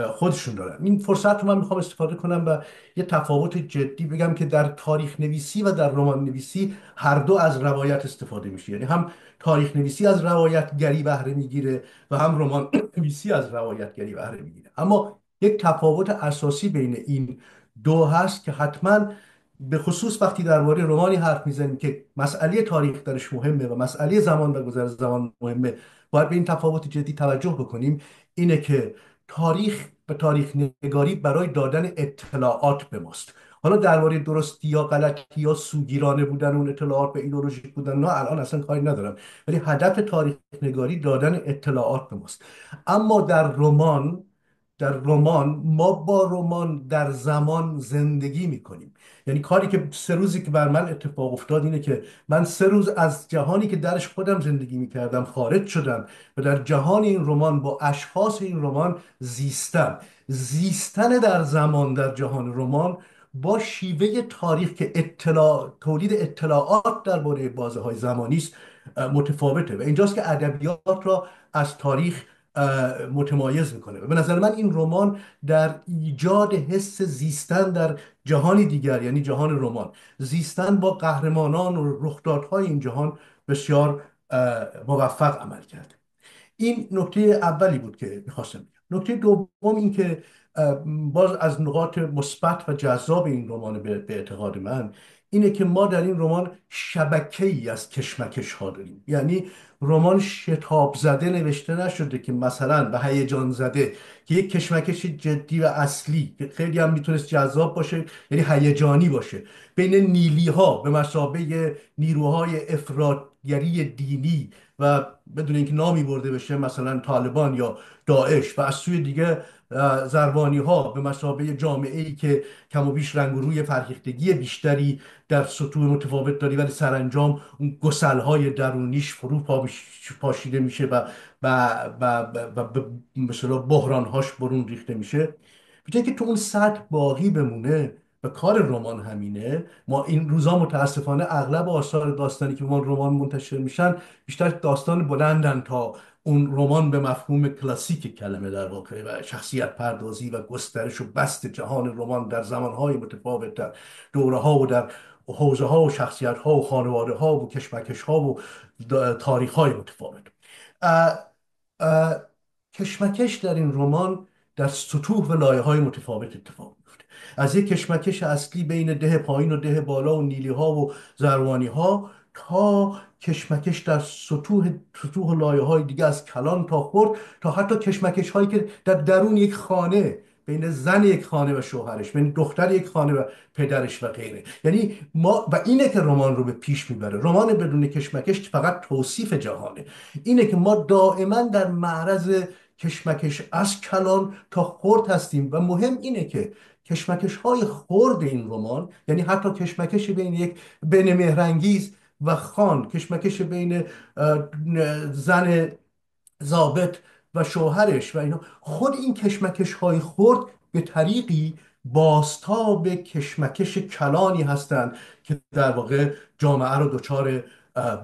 خودشون دارن. این فرصت رو من میخوام استفاده کنم و یه تفاوت جدی بگم که در تاریخ نویسی و در رمان نویسی هر دو از روایت استفاده میشه، یعنی هم تاریخ نویسی از روایتگری بهره میگیره و هم رمان نویسی از روایتگری بهره میگیره. اما یک تفاوت اساسی بین این دو هست که حتما به خصوص وقتی درباره رمانی حرف میزنیم که مسئله تاریخ درش مهمه و مسئله زمان و گذر زمان مهمه، باید به این تفاوت جدی توجه بکنیم. اینه که تاریخ و تاریخ نگاری برای دادن اطلاعات به ماست. حالا درباره درستی یا غلطی یا سوگیرانه بودن اون اطلاعات به ایدئولوژیک بودن نه الان اصلا کاری ندارم، ولی هدف تاریخ نگاری دادن اطلاعات به ماست. اما در رمان ما با رمان در زمان زندگی میکنیم. یعنی کاری که 3 روزی که بر من اتفاق افتاد اینه که من 3 روز از جهانی که درش خودم زندگی میکردم خارج شدم و در جهان این رمان با اشخاص این رمان زیستم. زیستن در زمان در جهان رمان با شیوه تاریخ که تولید اطلاعات درباره بازه‌های زمانی است متفاوته و اینجاست که ادبیات را از تاریخ متمایز میکنه. و به نظر من این رمان در ایجاد حس زیستن در جهانی دیگر، یعنی جهان رمان، زیستن با قهرمانان و رخدادهای این جهان بسیار موفق عمل کرده. این نکته اولی بود که میخواستم بگم. نکته دوم این که باز از نقاط مثبت و جذاب این رمان به اعتقاد من اینه که ما در این رمان شبکه‌ای از کشمکش ها داریم. یعنی رمان شتاب زده نوشته نشده که مثلا به هیجان زده، که یک کشمکش جدی و اصلی که خیلی هم میتونست جذاب باشه، یعنی هیجانی باشه، بین نیلی ها به مثابه نیروهای افراطگری دینی و بدون اینکه نامی برده بشه مثلا طالبان یا داعش، و از سوی دیگه زربانی ها به مثابه جامعه ای که کم و بیش رنگ و روی فرهیختگی بیشتری در سطوح متفاوت داری، ولی سرانجام اون گسل های درونیش پاشیده میشه و مثلا بحران هاش برون ریخته میشه. بجای که تو اون سطح باقی بمونه و کار رمان همینه. ما این روزا متاسفانه اغلب آثار داستانی که رمان منتشر میشن بیشتر داستان بلندن تا اون رمان به مفهوم کلاسیک کلمه در واقع، و شخصیت پردازی و گسترش و بست جهان رمان در زمانهای متفاوت، در دوره ها و در حوزه ها و شخصیت ها و خانواده ها و کشمکش ها و تاریخ های متفاوت. اه، کشمکش در این رمان در سطوح و لایه های متفاوت اتفاق میفته. از یک کشمکش اصلی بین ده پایین و ده بالا و نیلی ها و زروانی ها، تا کشمکش در سطوح و لایه های دیگه، از کلان تا خرد، تا حتی کشمکش هایی که در درون یک خانه، بین زن یک خانه و شوهرش، بین دختر یک خانه و پدرش و غیره. یعنی ما، و اینه که رمان رو به پیش میبره. رمان بدون کشمکش فقط توصیف جهانه. اینه که ما دائما در معرض کشمکش از کلان تا خرد هستیم، و مهم اینه که کشمکش های خرد این رمان، یعنی حتی کشمکش بین مهرنگیز و خان، کشمکش بین زن ضابط و شوهرش و اینا، خود این کشمکش های خرد به طریقی بازتاب کشمکش کلانی هستند که در واقع جامعه رو دچار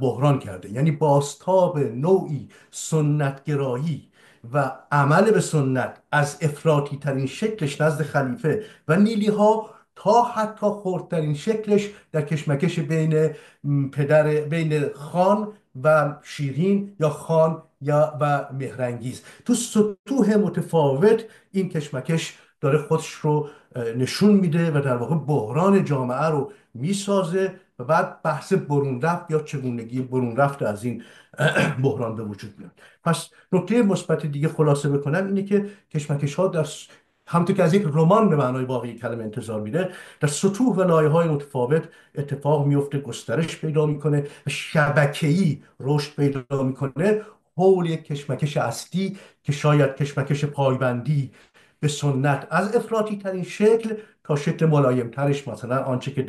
بحران کرده. یعنی بازتاب نوعی سنتگرایی و عمل به سنت از افراطی ترین شکلش نزد خلیفه و نیلی ها، تا حتی خردترین شکلش در کشمکش بین خان و شیرین، یا خان و مهرنگیز. تو سطوح متفاوت این کشمکش داره خودش رو نشون میده و در واقع بحران جامعه رو میسازه، و بعد بحث برون رفت یا چگونگی برون رفت از این بحران به وجود میاد. پس نکته مثبت دیگه خلاصه بکنم اینه که کشمکش ها همونطور که از یک رمان به معنای واقعی کلمه انتظار میره، در سطوح و لایه‌های متفاوت اتفاق میفته، گسترش پیدا میکنه و شبکه‌ای رشد پیدا میکنه حول یک کشمکش اصلی که شاید کشمکش پایبندی به سنت از افراطی ترین شکل تا شکل ملایم ترش، مثلا آنچه که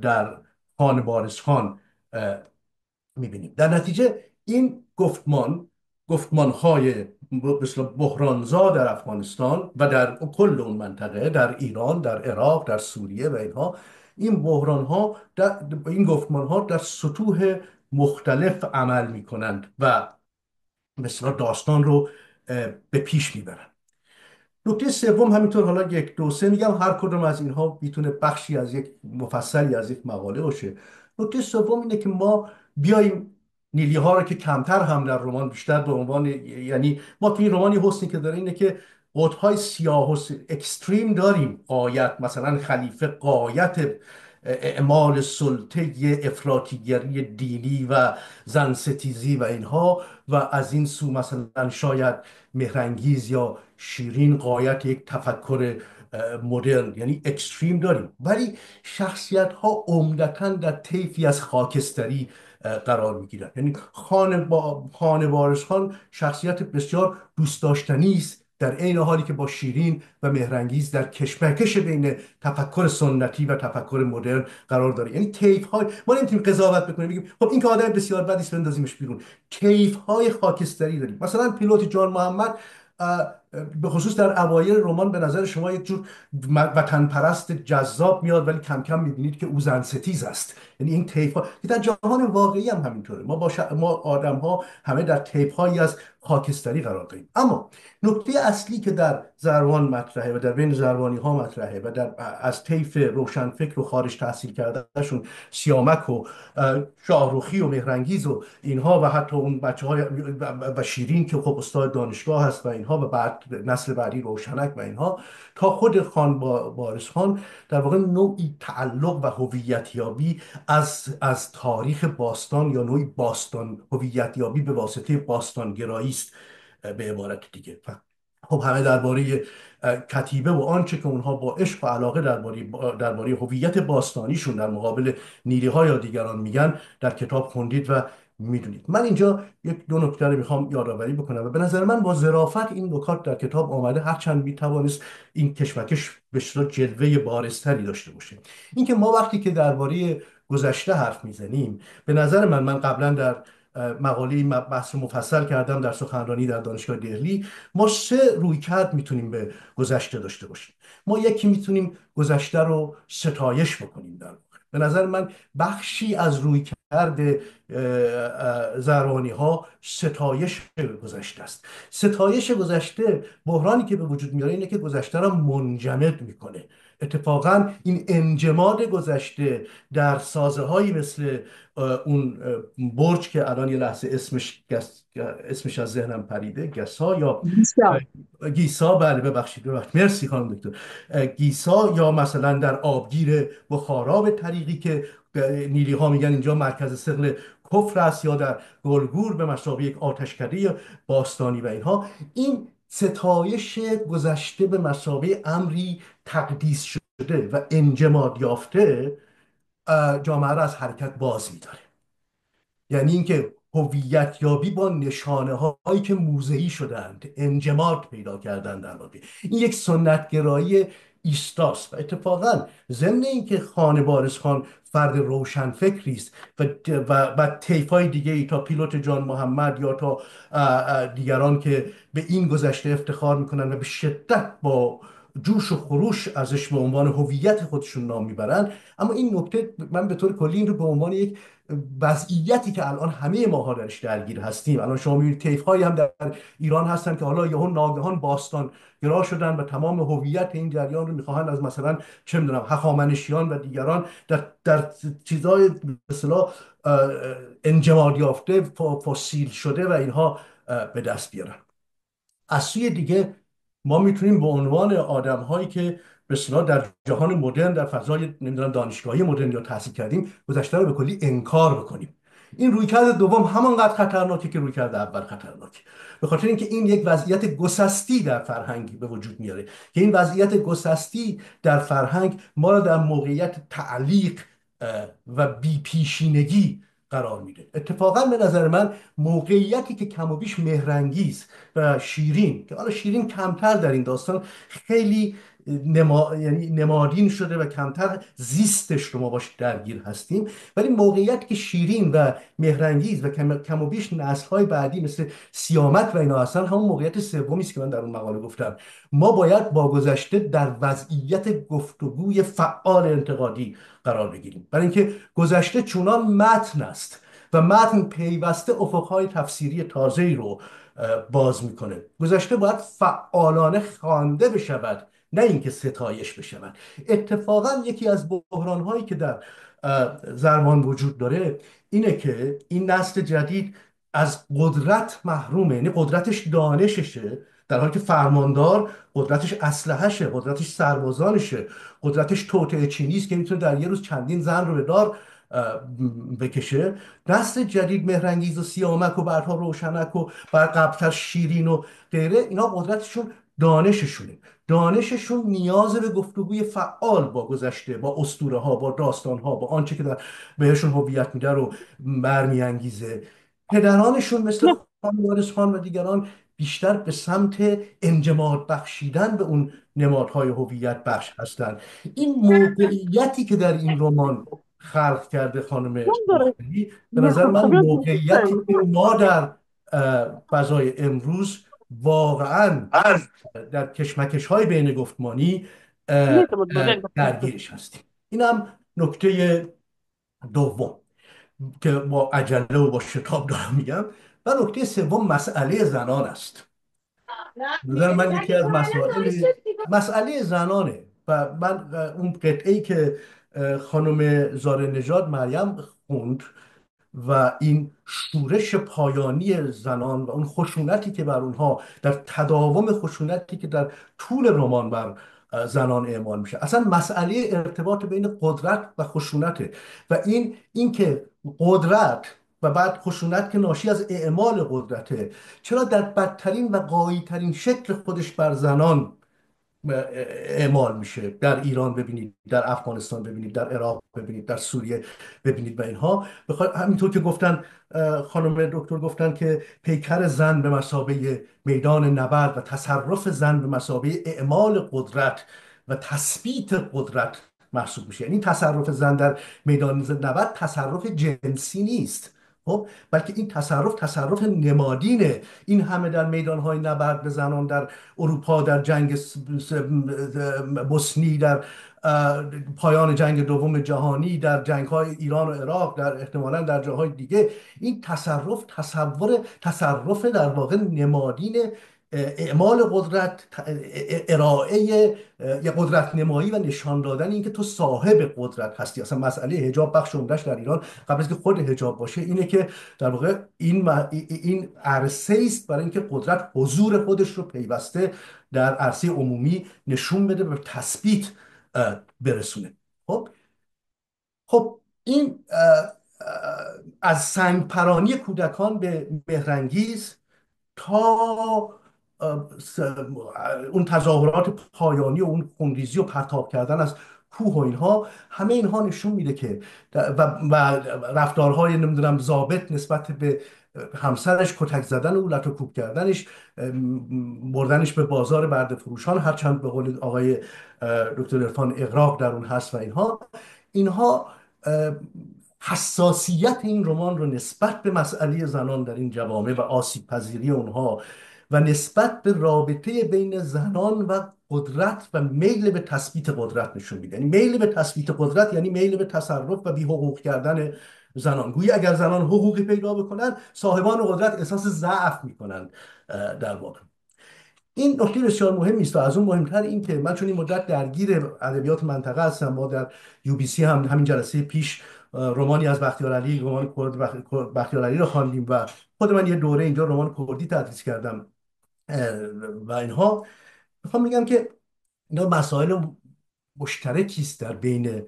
در خان بارزخان میبینیم. در نتیجه این گفتمانهای مثل بحرانزا در افغانستان و در کل اون منطقه، در ایران، در عراق، در سوریه و اینها، این این گفتمانها در سطوح مختلف عمل میکنند و مثلا داستان رو به پیش میبرند. نکته سوم، همینطور حالا یک دو سه میگم، هر کدوم از اینها میتونه بخشی از یک مفصلی از یک مقاله باشه. نکته سوم اینه که ما بیایم نیلی ها رو که کمتر هم در رمان، بیشتر به عنوان، یعنی ما توی این رمانی حسنی که داره اینه که قطب‌های سیاه و اکستریم داریم. قایت، مثلا خلیفه قایت اعمال سلطه افراطیگری دینی و زن ستیزی و اینها، و از این سو مثلا شاید مهرنگیز یا شیرین قایت یک تفکر مدرن، یعنی اکستریم داریم. ولی شخصیت ها عمدتاً در طیفی از خاکستری قرار میگیرن. یعنی خان وارث شخصیت بسیار دوست داشتنی است، در عین حالی که با شیرین و مهرنگیز در کشمکش بین تفکر سنتی و تفکر مدرن قرار داره. یعنی طیف های، ما نمیتونیم قضاوت بکنیم بگیم خب این که آدم بسیار بدی است بندازیمش بیرون. طیف های خاکستری داریم. مثلا پیلوت جان محمد به خصوص در اوایل رمان به نظر شما یک جور وطن پرست جذاب میاد، ولی کم کم میبینید که او زن ستیز است. یعنی این طیف ها در جهان واقعی هم همینطوره. ما آدم ها همه در طیف هایی از خاکستری قرار داریم. اما نکته اصلی که در زروان مطرحه و در بین زروانی ها مطرحه و از طیف روشنفکر و خارج تحصیل کردهشون، سیامک و شاهروخی و مهرنگیز و اینها، و حتی اون بچه های و شیرین که خب استاد دانشگاه هست و اینها، و بعد نسل بعدی روشنک و اینها، تا خود خان بارزخان، در واقع نوعی تعلق و هویت یابی از تاریخ باستان یا نوعی باستان هویت یابی به واسطه باستان گرایی است. به عبارت دیگه خب همه درباره کتیبه و آنچه که اونها با عشق و علاقه درباره هویت باستانیشون در مقابل نیلی ها یا دیگران میگن در کتاب خوندید و میدونید. من اینجا یک دو نکته رو میخوام یادآوری بکنم و به نظر من با ظرافت این نکات در کتاب آمده، هرچند میتوانست این کشمکش به اصطلاح جلوه بارزتری داشته باشه. اینکه ما وقتی که درباره گذشته حرف میزنیم، به نظر من قبلا در مقاله بحث مفصل کردم در سخنرانی در دانشگاه دهلی، ما سه رویکرد میتونیم به گذشته داشته باشیم. ما یکی میتونیم گذشته رو ستایش بکنیم. در واقع به نظر من بخشی از رویکرد زرانی ها ستایش گذشته است. ستایش گذشته بحرانی که به وجود میاره اینه که گذشته را منجمد میکنه. اتفاقا این انجماد گذشته در سازه هایی مثل اون برج که الان یه لحظه اسمش از ذهنم پریده، گسا یا گیسا، بله ببخشید مرسی خانم دکتر، گیسا، یا مثلا در آبگیر بخارا به طریقی که نیلی ها میگن اینجا مرکز ثقل کفر است، یا در گلگور به مثابه یک آتشکده باستانی و اینها. این ستایش گذشته به مثابه امری تقدیس شده و انجماد یافته جامعه را از حرکت باز میداره. یعنی اینکه هویت یابی با نشانه هایی که موضعی شدند، انجماد پیدا کردن در واقع، این یک سنتگرایی ایستاست. و اتفاقا ضمن اینکه خان بارز خان فرد روشنفکری است و طیفای دیگه ای تا پیلوت جان محمد یا تا دیگران که به این گذشته افتخار میکنن و به شدت با جوش و خروش ازش به عنوان هویت خودشون نام میبرن، اما این نکته من به طور کلی این رو به عنوان یک وضعیتی که الان همه ماها درش درگیر هستیم. الان شما میبینید طیف‌هایی هم در ایران هستن که حالا یهو ناگهان باستان گرا شدن و تمام هویت این جریان رو میخواهند از مثلا چه میدونم هخامنشیان و دیگران در چیزای به اصطلاح انجماد یافته فسیل شده و اینها به دست بیارن. از سوی دیگه ما میتونیم به عنوان آدم هایی که به اصطلاح در جهان مدرن در فضای نمیدونم دانشگاهی مدرن یا تحصیل کردیم گذشته رو به کلی انکار بکنیم. این رویکرد دوم همانقدر خطرناکه که رویکرد اول خطرناکه، به خاطر اینکه این یک وضعیت گسستی در فرهنگ به وجود میاره که این وضعیت گسستی در فرهنگ ما را در موقعیت تعلیق و بیپیشینگی قرار میده. اتفاقا به نظر من موقعیتی که کم و بیش مهرنگیز و شیرین، که حالا شیرین کمتر در این داستان خیلی یعنی نمادین شده و کمتر زیستش رو ما باش درگیر هستیم، ولی موقعیت که شیرین و مهرنگیز و کم و بیش نسل‌های بعدی مثل سیامک و اینا هستن، همون موقعیت سومی است که من در اون مقاله گفتم. ما باید با گذشته در وضعیت گفتگوی فعال انتقادی قرار بگیریم، برای اینکه گذشته چونان متن است و متن پیوسته افقهای تفسیری تازه‌ای رو باز میکنه. گذشته باید فعالانه خوانده بشود، نه اینکه ستایش بشود. اتفاقا یکی از بحران‌هایی که در زرمان وجود داره اینه که این نسل جدید از قدرت محرومه. یعنی قدرتش دانششه، در حالی که فرماندار قدرتش اسلحه‌شه، قدرتش سربازانشه، قدرتش توطئه چینی است که میتونه در یه روز چندین زن رو به دار بکشه. نسل جدید مهرنگیز و سیامک و بعدها روشنک و بعد قبلتر شیرین و غیره، اینا قدرتشون دانششون نیاز به گفتگوی فعال با گذشته، با اسطوره ها، با داستان ها، با آنچه که در بهشون هویت میده رو برمیانگیزه. پدرانشون مثل خان وارث خان و دیگران بیشتر به سمت انجماد بخشیدن به اون نمادهای هویت بخش هستند. این موقعیتی که در این رمان خلق کرده خانم باختری، به نظر من موقعیتی که ما در فضای امروز واقعا در کشمکش های بین گفتمانی درگیرش هستیم. این هم نکته دوم که با عجله و با شتاب دارم میگم. و نکته سوم مسئله زنان است. نظر من یکی از مسئله زنانه و من اون قطعه‌ای که خانم زاره نژاد مریم خوند و این شورش پایانی زنان و اون خشونتی که بر اونها، در تداوم خشونتی که در طول رمان بر زنان اعمال میشه. اصلا مسئله ارتباط بین قدرت و خشونته و این که قدرت و بعد خشونت که ناشی از اعمال قدرته چرا در بدترین و غایی‌ترین شکل خودش بر زنان اعمال میشه. در ایران ببینید، در افغانستان ببینید، در عراق ببینید، در سوریه ببینید و اینها. همینطور که گفتن خانم دکتر گفتن که پیکر زن به مثابه میدان نبرد و تصرف زن به مثابه اعمال قدرت و تثبیت قدرت محسوب میشه. یعنی تصرف زن در میدان نبرد تصرف جنسی نیست، خب، بلکه این تصرف نمادینه. این همه در میدانهای نبرد به زنان در اروپا، در جنگ بوسنی، در پایان جنگ دوم جهانی، در جنگ‌های ایران و عراق، در احتمالاً در جاهای دیگه، این تصرف در واقع نمادین اعمال قدرت، ارائه یا قدرت نمایی و نشان دادن اینکه تو صاحب قدرت هستی. اصلا مسئله حجاب بخش عمده‌اش در ایران قبل از که خود حجاب باشه اینه که در واقع این عرصه است برای اینکه قدرت حضور خودش رو پیوسته در عرصه عمومی نشون بده و به تثبیت برسونه. خب این از سنگ پرانی کودکان به مهرنگیز تا اون تظاهرات پایانی و اون خونریزی و پرتاب کردن از کوه و اینها، همه اینها نشون میده که و رفتارهای نمیدونم ضابط نسبت به همسرش، کتک زدن او، لطو کوب کردنش، بردنش به بازار برده فروشان، هرچند به قول آقای دکتر عرفان اغراق در اون هست و اینها حساسیت این رمان رو نسبت به مسئله زنان در این جوامع و آسیب پذیری اونها و نسبت به رابطه بین زنان و قدرت و میل به تثبیت قدرت نشون میده. یعنی میل به تثبیت قدرت یعنی میل به تصرف و بی حقوق کردن زنان. گویی اگر زنان حقوقی پیدا بکنن، صاحبان قدرت احساس ضعف میکنن در واقع. این نکته بسیار مهمی است و از اون مهمتر این که من چون این مدت درگیر ادبیات منطقه هستم، ما در UBC همین جلسه پیش رمانی از بختیار علی، رمان کرد بختیار علی رو خواندیم و خود من یه دوره اینجا رمان کردی تدریس کردم و اینها. میخوام بگم که اینا مسائل مشترکی است در بین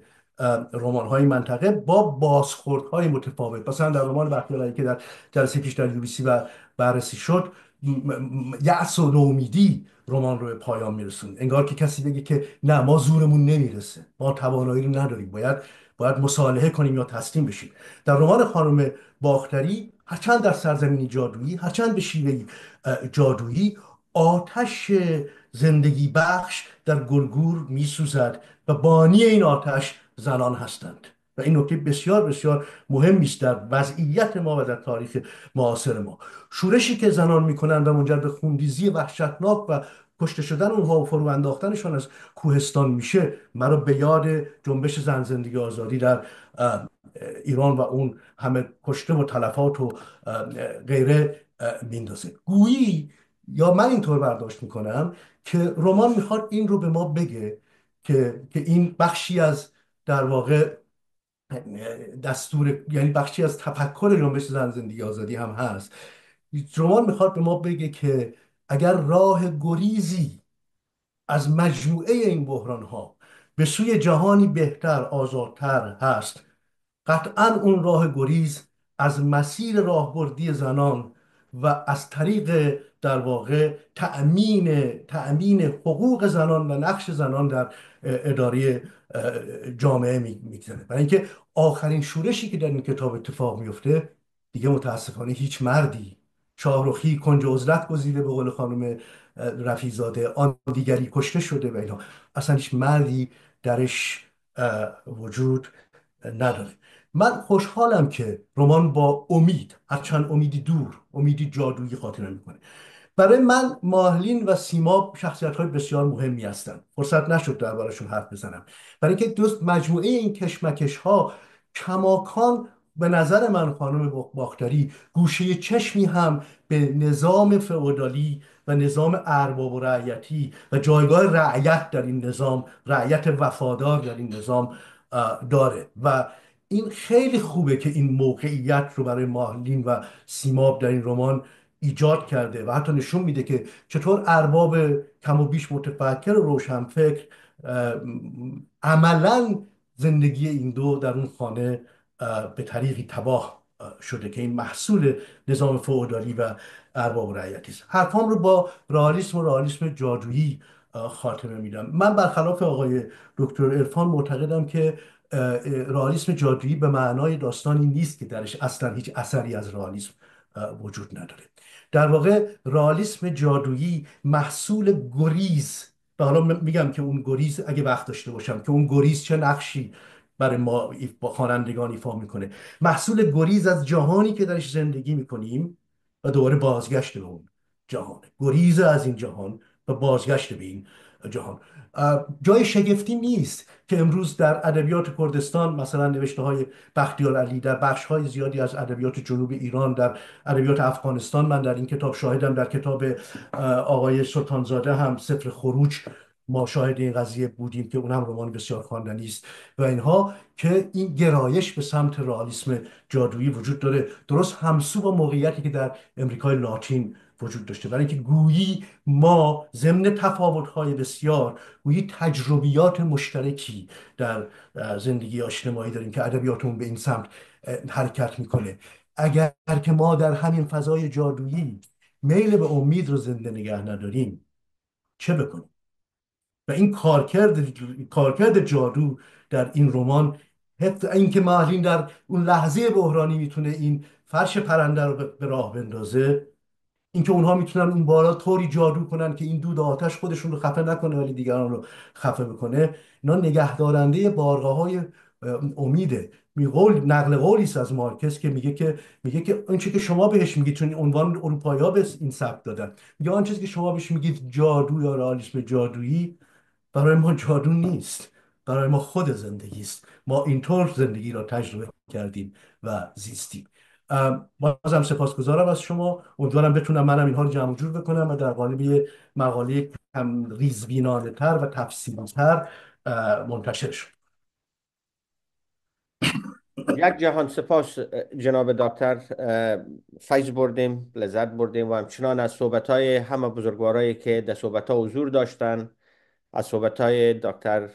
رمان‌های منطقه با بازخوردهای متفاوت. مثلا در رمان بختیار علی که در جلسه پیش در UBC و بررسی شد، یأس و نومیدی رمان رو به پایان میرسون. انگار که کسی بگه که نه، ما زورمون نمیرسه، ما توانایی رو نداریم، باید مصالحه کنیم یا تسلیم بشیم. در رمان خانم باختری، هرچند در سرزمین جادویی، هرچند به شیوه جادویی، آتش زندگی بخش در گلگور میسوزد و بانی این آتش زنان هستند و این نکته بسیار بسیار مهمی است در وضعیت ما و در تاریخ معاصر ما. شورشی که زنان میکنند و منجر به خونریزی وحشتناک و کشته شدن اونها و فرو انداختنشان از کوهستان میشه، مرا به یاد جنبش زن زندگی آزادی در ایران و اون همه کشته و تلفات و غیره میندازه. گویی، یا من اینطور برداشت میکنم که رمان میخواد این رو به ما بگه که این بخشی از در واقع یعنی بخشی از تفکر جنبش زن زندگی آزادی هم هست. رمان میخواد به ما بگه که اگر راه گریزی از مجموعه این بحران ها به سوی جهانی بهتر، آزادتر هست، قطعا اون راه گریز از مسیر راهبردی زنان و از طریق در واقع تأمین حقوق زنان و نقش زنان در اداره جامعه میگذره. برای اینکه آخرین شورشی که در این کتاب اتفاق میفته دیگه متاسفانه هیچ مردی، شاهرخی کنج عزلت گزیده به قول خانم رفیع‌زاده، آن دیگری کشته شده و اینا، اصلا هیچ مردی درش وجود نداره. من خوشحالم که رمان با امید، هرچند امیدی دور، امیدی جادویی خاطره میکنه. برای من ماهلین و سیماب شخصیت‌های بسیار مهمی هستند. فرصت نشد دربارشون حرف بزنم، برای اینکه مجموعه این کشمکش‌ها کماکان به نظر من خانم باختری گوشه چشمی هم به نظام فئودالی و نظام ارباب و رعیتی و جایگاه رعیت در این نظام، رعیت وفادار در این نظام داره و این خیلی خوبه که این موقعیت رو برای ماهلین و سیماب در این رمان ایجاد کرده و حتی نشون میده که چطور ارباب کم و بیش متفکر و روشنفکر عملا زندگی این دو در اون خانه به طریقی تباه شده که این محصول نظام فئودالی و ارباب رعیتی است. حرفام رو با رئالیسم جادویی خاتمه میدم. من برخلاف آقای دکتر عرفان معتقدم که رئالیسم جادویی به معنای داستانی نیست که درش اصلا هیچ اثری از رئالیسم وجود نداره. در واقع رئالیسم جادویی محصول گریز، و حالا میگم که اون گریز اگه وقت داشته باشم که اون گریز چه نقشی برای ما با خوانندگان ایفا میکنه، محصول گریز از جهانی که درش زندگی میکنیم و دوباره بازگشت به اون جهان، گریز از این جهان و بازگشت به این جهان. جای شگفتی نیست که امروز در ادبیات کردستان مثلا نوشته های بختیار علی، در بخش های زیادی از ادبیات جنوب ایران، در ادبیات افغانستان، من در این کتاب شاهدم، در کتاب آقای سلطانزاده هم سفر خروج ما شاهد این قضیه بودیم که اونم رمان بسیار خواندنی است و اینها، که این گرایش به سمت رئالیسم جادویی وجود داره، درست همسو با موقعیتی که در امریکای لاتین وجود داشته، برای اینکه گویی ما ضمن تفاوت‌های بسیار گویی تجربیات مشترکی در زندگی اجتماعی داریم که ادبیاتمون به این سمت حرکت میکنه. اگر که ما در همین فضای جادویی میل به امید رو زنده نگه نداریم چه بکنیم؟ و این کارکرد جادو در این رمان، این که مارلین در اون لحظه بحرانی میتونه این فرش پرنده رو به راه بندازه، اینکه اونها میتونن اون بالا طوری جادو کنن که این دود آتش خودشون رو خفه نکنه ولی دیگران رو خفه بکنه، اینا نگهدارنده بارگاه‌های امیده. نقل قولی است از مارکس که میگه که اون چیزی که شما بهش میگید، چون عنوان اروپایی‌ها به این سبک دادن، میگه آن چیزی که شما بهش میگید جادو یا رئالیسم جادویی برای ما جادو نیست، برای ما خود زندگی است. ما اینطور زندگی را تجربه کردیم و زیستیم. بازم سپاسگزارم از شما. امیدوارم بتونم منم اینها رو جمع جور بکنم و در قالب یه مقاله کم ریزبینانه تر و تفصیلی تر منتشر شد. یک جهان سپاس جناب دکتر، فیض بردیم، لذت بردیم و همچنان از صحبت‌های همه بزرگوارایی که در صحبت‌ها حضور داشتن، از صحبت‌های دکتر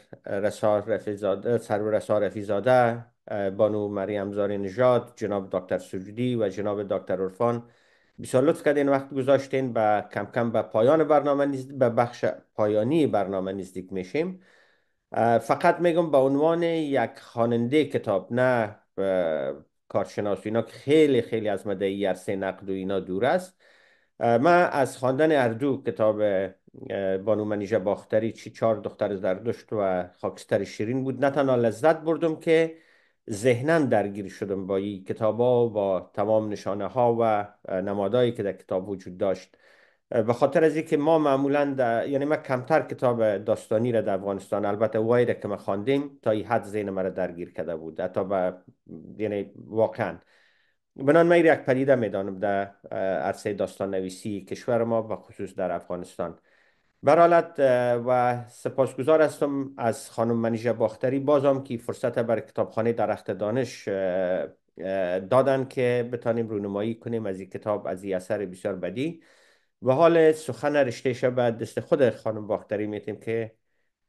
سرور رسا رفیع‌زاده، بانو مریم زاری نژاد، جناب دکتر سجودی و جناب دکتر عرفان، بسیار لطف کردین وقت گذاشتین. و کم کم به پایان برنامه به بخش پایانی برنامه نزدیک میشیم. فقط میگم به عنوان یک خواننده کتاب، نه کارشناس اینا که خیلی خیلی از مدعی عرصه نقد و اینا دور است، من از خواندن اردو کتاب بانو منیژه باختری، چی 4 دختر زردشت و خاکستر شیرین بود، نه تنها لذت بردم که ذهنا درگیر شدم با این کتاب ها و با تمام نشانه ها و نمادهایی که در کتاب وجود داشت. به خاطر از اینکه ما معمولا یعنی ما کمتر کتاب داستانی را در افغانستان، البته وای را که ما خواندیم تا این حد ذهن ما را درگیر کرده بود، حتی یعنی واقعا بنان من یک پدیده میدانم در عرصه داستان نویسی کشور ما و خصوص در افغانستان. برحالت و سپاسگزار هستم از خانم منیژه باختری بازم که فرصت برای کتابخانه درخت دانش دادن که بتانیم رونمایی کنیم از این کتاب، از این اثر بسیار بدی. و حال سخن رشته شب دست خود خانم باختری میتیم که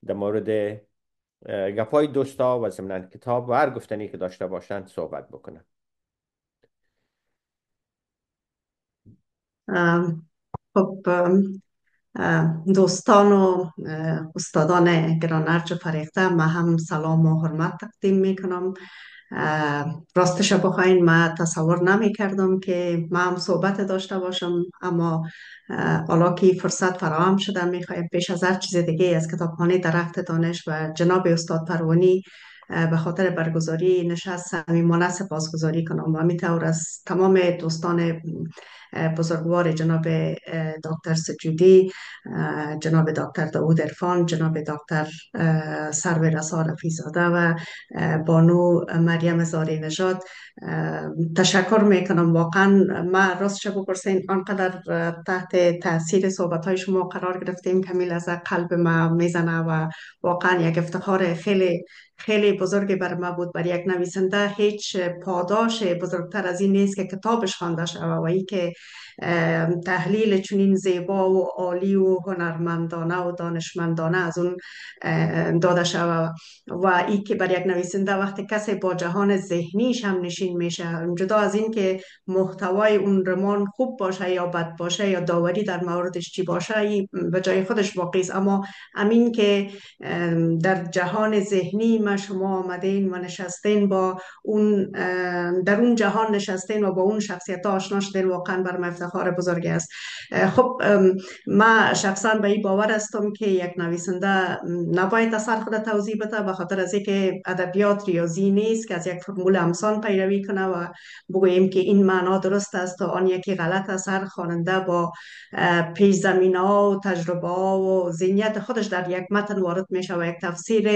در مورد گپای دوستا و ضمن کتاب و هر گفتنی که داشته باشند صحبت بکنن. خب دوستان و استادان گرانرج فریخته، من هم سلام و حرمت تقدیم می کنم. راستش بخواین من تصور نمی کردم که من هم صحبت داشته باشم، اما حالا که فرصت فراهم شده میخوایم پیش از هر چیز دیگه از کتابخانه درخت دانش و جناب استاد پروانی به خاطر برگزاری نشست صمیمانه سپاسگزاری کنم و میطور از تمام دوستان بزرگوار جناب دکتر سجودی، جناب دکتر داود عرفان، جناب دکتر سرور رسا رفیع‌زاده و بانو مریم زاری نژاد تشکر میکنم. واقعا ما راستش بپرسین آنقدر تحت تاثیر صحبت های شما قرار گرفتیم که میل از قلب ما میزنه و واقعا یک افتخار خیلی خیلی بزرگی بر ما بود. بر یک نویسنده هیچ پاداش بزرگتر از این نیست که کتابش خوانده شود و ای که تحلیل چنین زیبا و عالی و هنرمندانه و دانشمندانه از اون داده شود. و ای که بر یک نویسنده وقتی کسی با جهان ذهنیش هم نشین میشه، جدا از این که محتوای اون رمان خوب باشه یا بد باشه یا داوری در موردش چی باشه، ای به جای خودش باقی است، اما امین که در جهان ذهنی ما شما آمدین و نشستین با اون در اون جهان نشستین و با اون شخصیت آشنا شدین، واقعا بر من افتخار بزرگی است. خب ما شخصا به این باور هستم که یک نویسنده نباید اثر خود توضیح بده، به خاطر از اینکه ادبیات ریاضی نیست که از یک فرمول همسان پیروی کنه و بگوییم که این معنا درست است و آن یکی غلط است. هر خواننده با پیش زمینه ها و تجربه ها و ذهنیت خودش در یک متن وارد میشه و یک تفسیر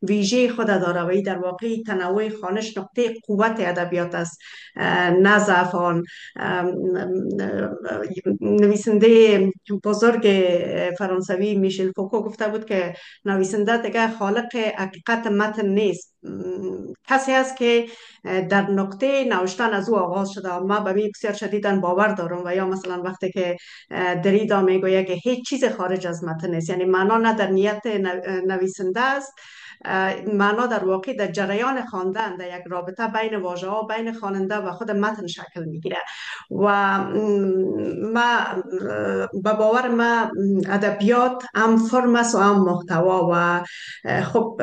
ویژه خود داره و این در واقع تنوع خوانش نقطه قوت ادبیات است، نه ضعف آن. نویسنده بزرگ فرانسوی میشل فوکو گفته بود که نویسنده دیگه خالق حقیقت متن نیست، کسی است که در نقطه نوشتن از او آغاز شده. ما به این بسیار شدیداً باور دارم. و یا مثلا وقتی که دریدا میگوید که هیچ چیز خارج از متن نیست، یعنی معنا نه در نیت نویسنده است، معنا در واقع در جریان خواندن، در یک رابطه بین واژه ها بین خواننده و خود متن شکل میگیره. و ما به باور ما ادبیات هم فرم است و هم محتوا. و خب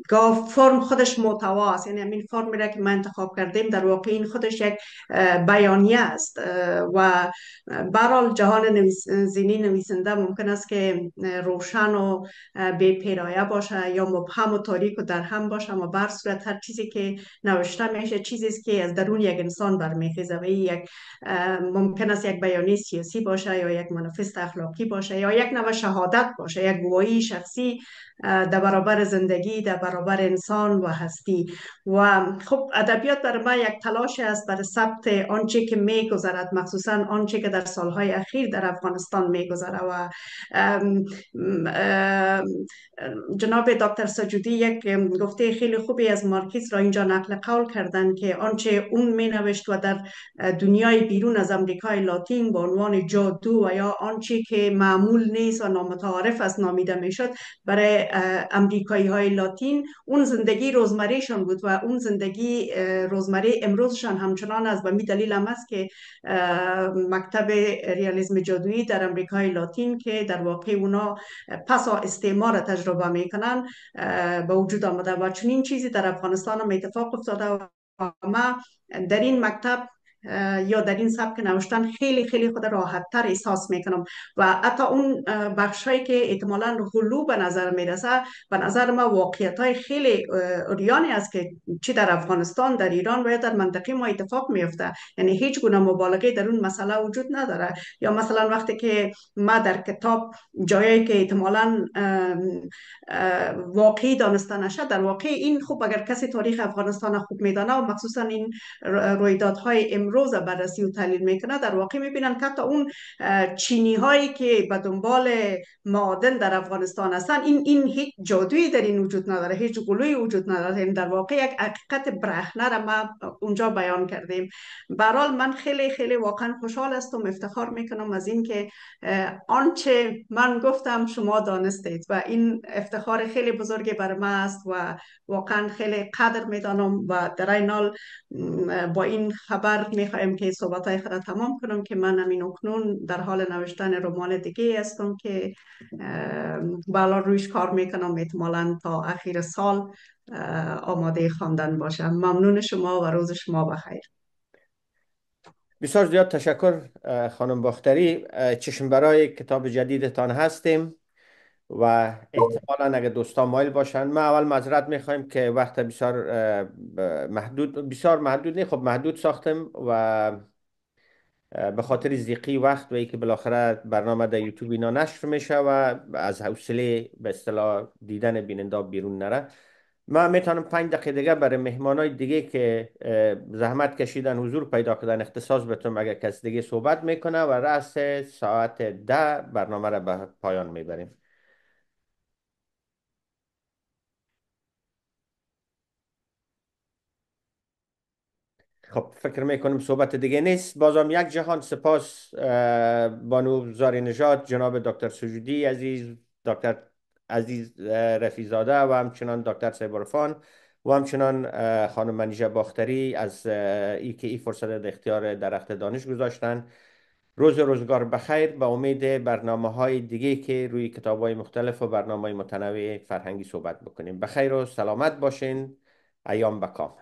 گاه فرم خودش محتوا است، یعنی همین فرمی را که ما انتخاب کردیم در واقع این خودش یک بیانیه است. و برحال جهان زینی نویسنده ممکن است که روشن و بی پیرایه باشه یا مبهم و تاریک و در هم باشه، اما بر صورت هر چیزی که نوشته میشه چیزی است که از درون یک انسان برمیخیزه و یک ممکن است یک بیانیه سیاسی باشه یا یک منافست اخلاقی باشه یا یک نوع شهادت باشه، یک گواهی شخصی در برابر زندگی، در برابر انسان و هستی. و خب ادبیات برای ما یک تلاش است برای ثبت آنچه که میگذرد، مخصوصا آنچه که در سالهای اخیر در افغانستان میگذره. و جناب دکتر سجودی یک گفته خیلی خوبی از مارکیز را اینجا نقل قول کردن که آنچه اون می نوشت و در دنیای بیرون از امریکای لاتین به عنوان جادو و یا آنچه که معمول نیست و نامتعارف است نامیده میشد، برای امریکایی های لاتین اون زندگی روزمرهشان بود و اون زندگی روزمره امروزشان همچنان است. به می دلیل هم است که مکتب ریالیسم جادویی در امریکای لاتین که در واقع اونا پسا استعمار تجربه میکنن به وجود آمده و چنین چیزی در افغانستان هم اتفاق افتاده. و ما در این مکتب یا در این سبک نوشتن خیلی خیلی خود راحت تر احساس میکنم. و حتی اون بخش هایی که احتمالاً غلو به نظر میرسه، به نظر ما واقعیت های خیلی ریانی است که چی در افغانستان، در ایران و یا در منطقه ما اتفاق میفته، یعنی هیچ گونه مبالغه در اون مسئله وجود نداره. یا مثلا وقتی که ما در کتاب جایی که احتمالاً واقعی دانسته نشه، در واقع این خوب اگر کسی تاریخ افغانستان خوب میدانه و مخصوصا این رویدادهای امروز بررسی و تحلیل میکنه، در واقع میبینن که حتی اون چینی هایی که به دنبال معادن در افغانستان هستن، این هیچ جادویی در این وجود نداره، هیچ غلوی وجود نداره. این در واقع یک حقیقت برهنه را ما اونجا بیان کردیم. به هر حال من خیلی خیلی واقعا خوشحال هستم، افتخار میکنم از این که آنچه من گفتم شما دانستید و این افتخار خیلی بزرگی بر من است و واقعا خیلی قدر میدانم. و در این حال با این خبر میخوایم که صحبتهای خود را تمام کنم که من همین اکنون در حال نوشتن رمان دیگه هستم که بالا رویش کار میکنم، احتمالاً تا اخیر سال آماده خواندن باشم. ممنون شما و روز شما بخیر. بسیار زیاد تشکر خانم باختری. چشم برای کتاب جدیدتان هستیم و احتمالا اگه دوستان مایل باشن. ما اول معذرت میخوایم که وقت بسیار محدود نه، خب محدود ساختیم و به خاطر زیقی وقت و ای که بالاخره برنامه در یوتیوب اینا نشر میشه و از حوصله به اصطلاح دیدن بیننده بیرون نره. ما میتونم 5 دقیقه دیگه برای مهمانای دیگه که زحمت کشیدن حضور پیدا کردن اختصاص بتونم اگر کس دیگه صحبت میکنه و رأس ساعت 10 برنامه را به پایان میبریم. خب فکر میکنم صحبت دیگه نیست. بازم یک جهان سپاس بانو زاری نژاد، جناب دکتر سجودی عزیز، دکتر عزیز رفیزاده و همچنان دکتر سیبرفان و همچنان خانم منیژه باختری از ای که ای فرصت در اختیار درخت دانش گذاشتن. روز روزگار بخیر، به امید برنامه های دیگه که روی کتاب های مختلف و برنامه های متنوع فرهنگی صحبت بکنیم. بخیر و سلامت باشین. ایام بکام.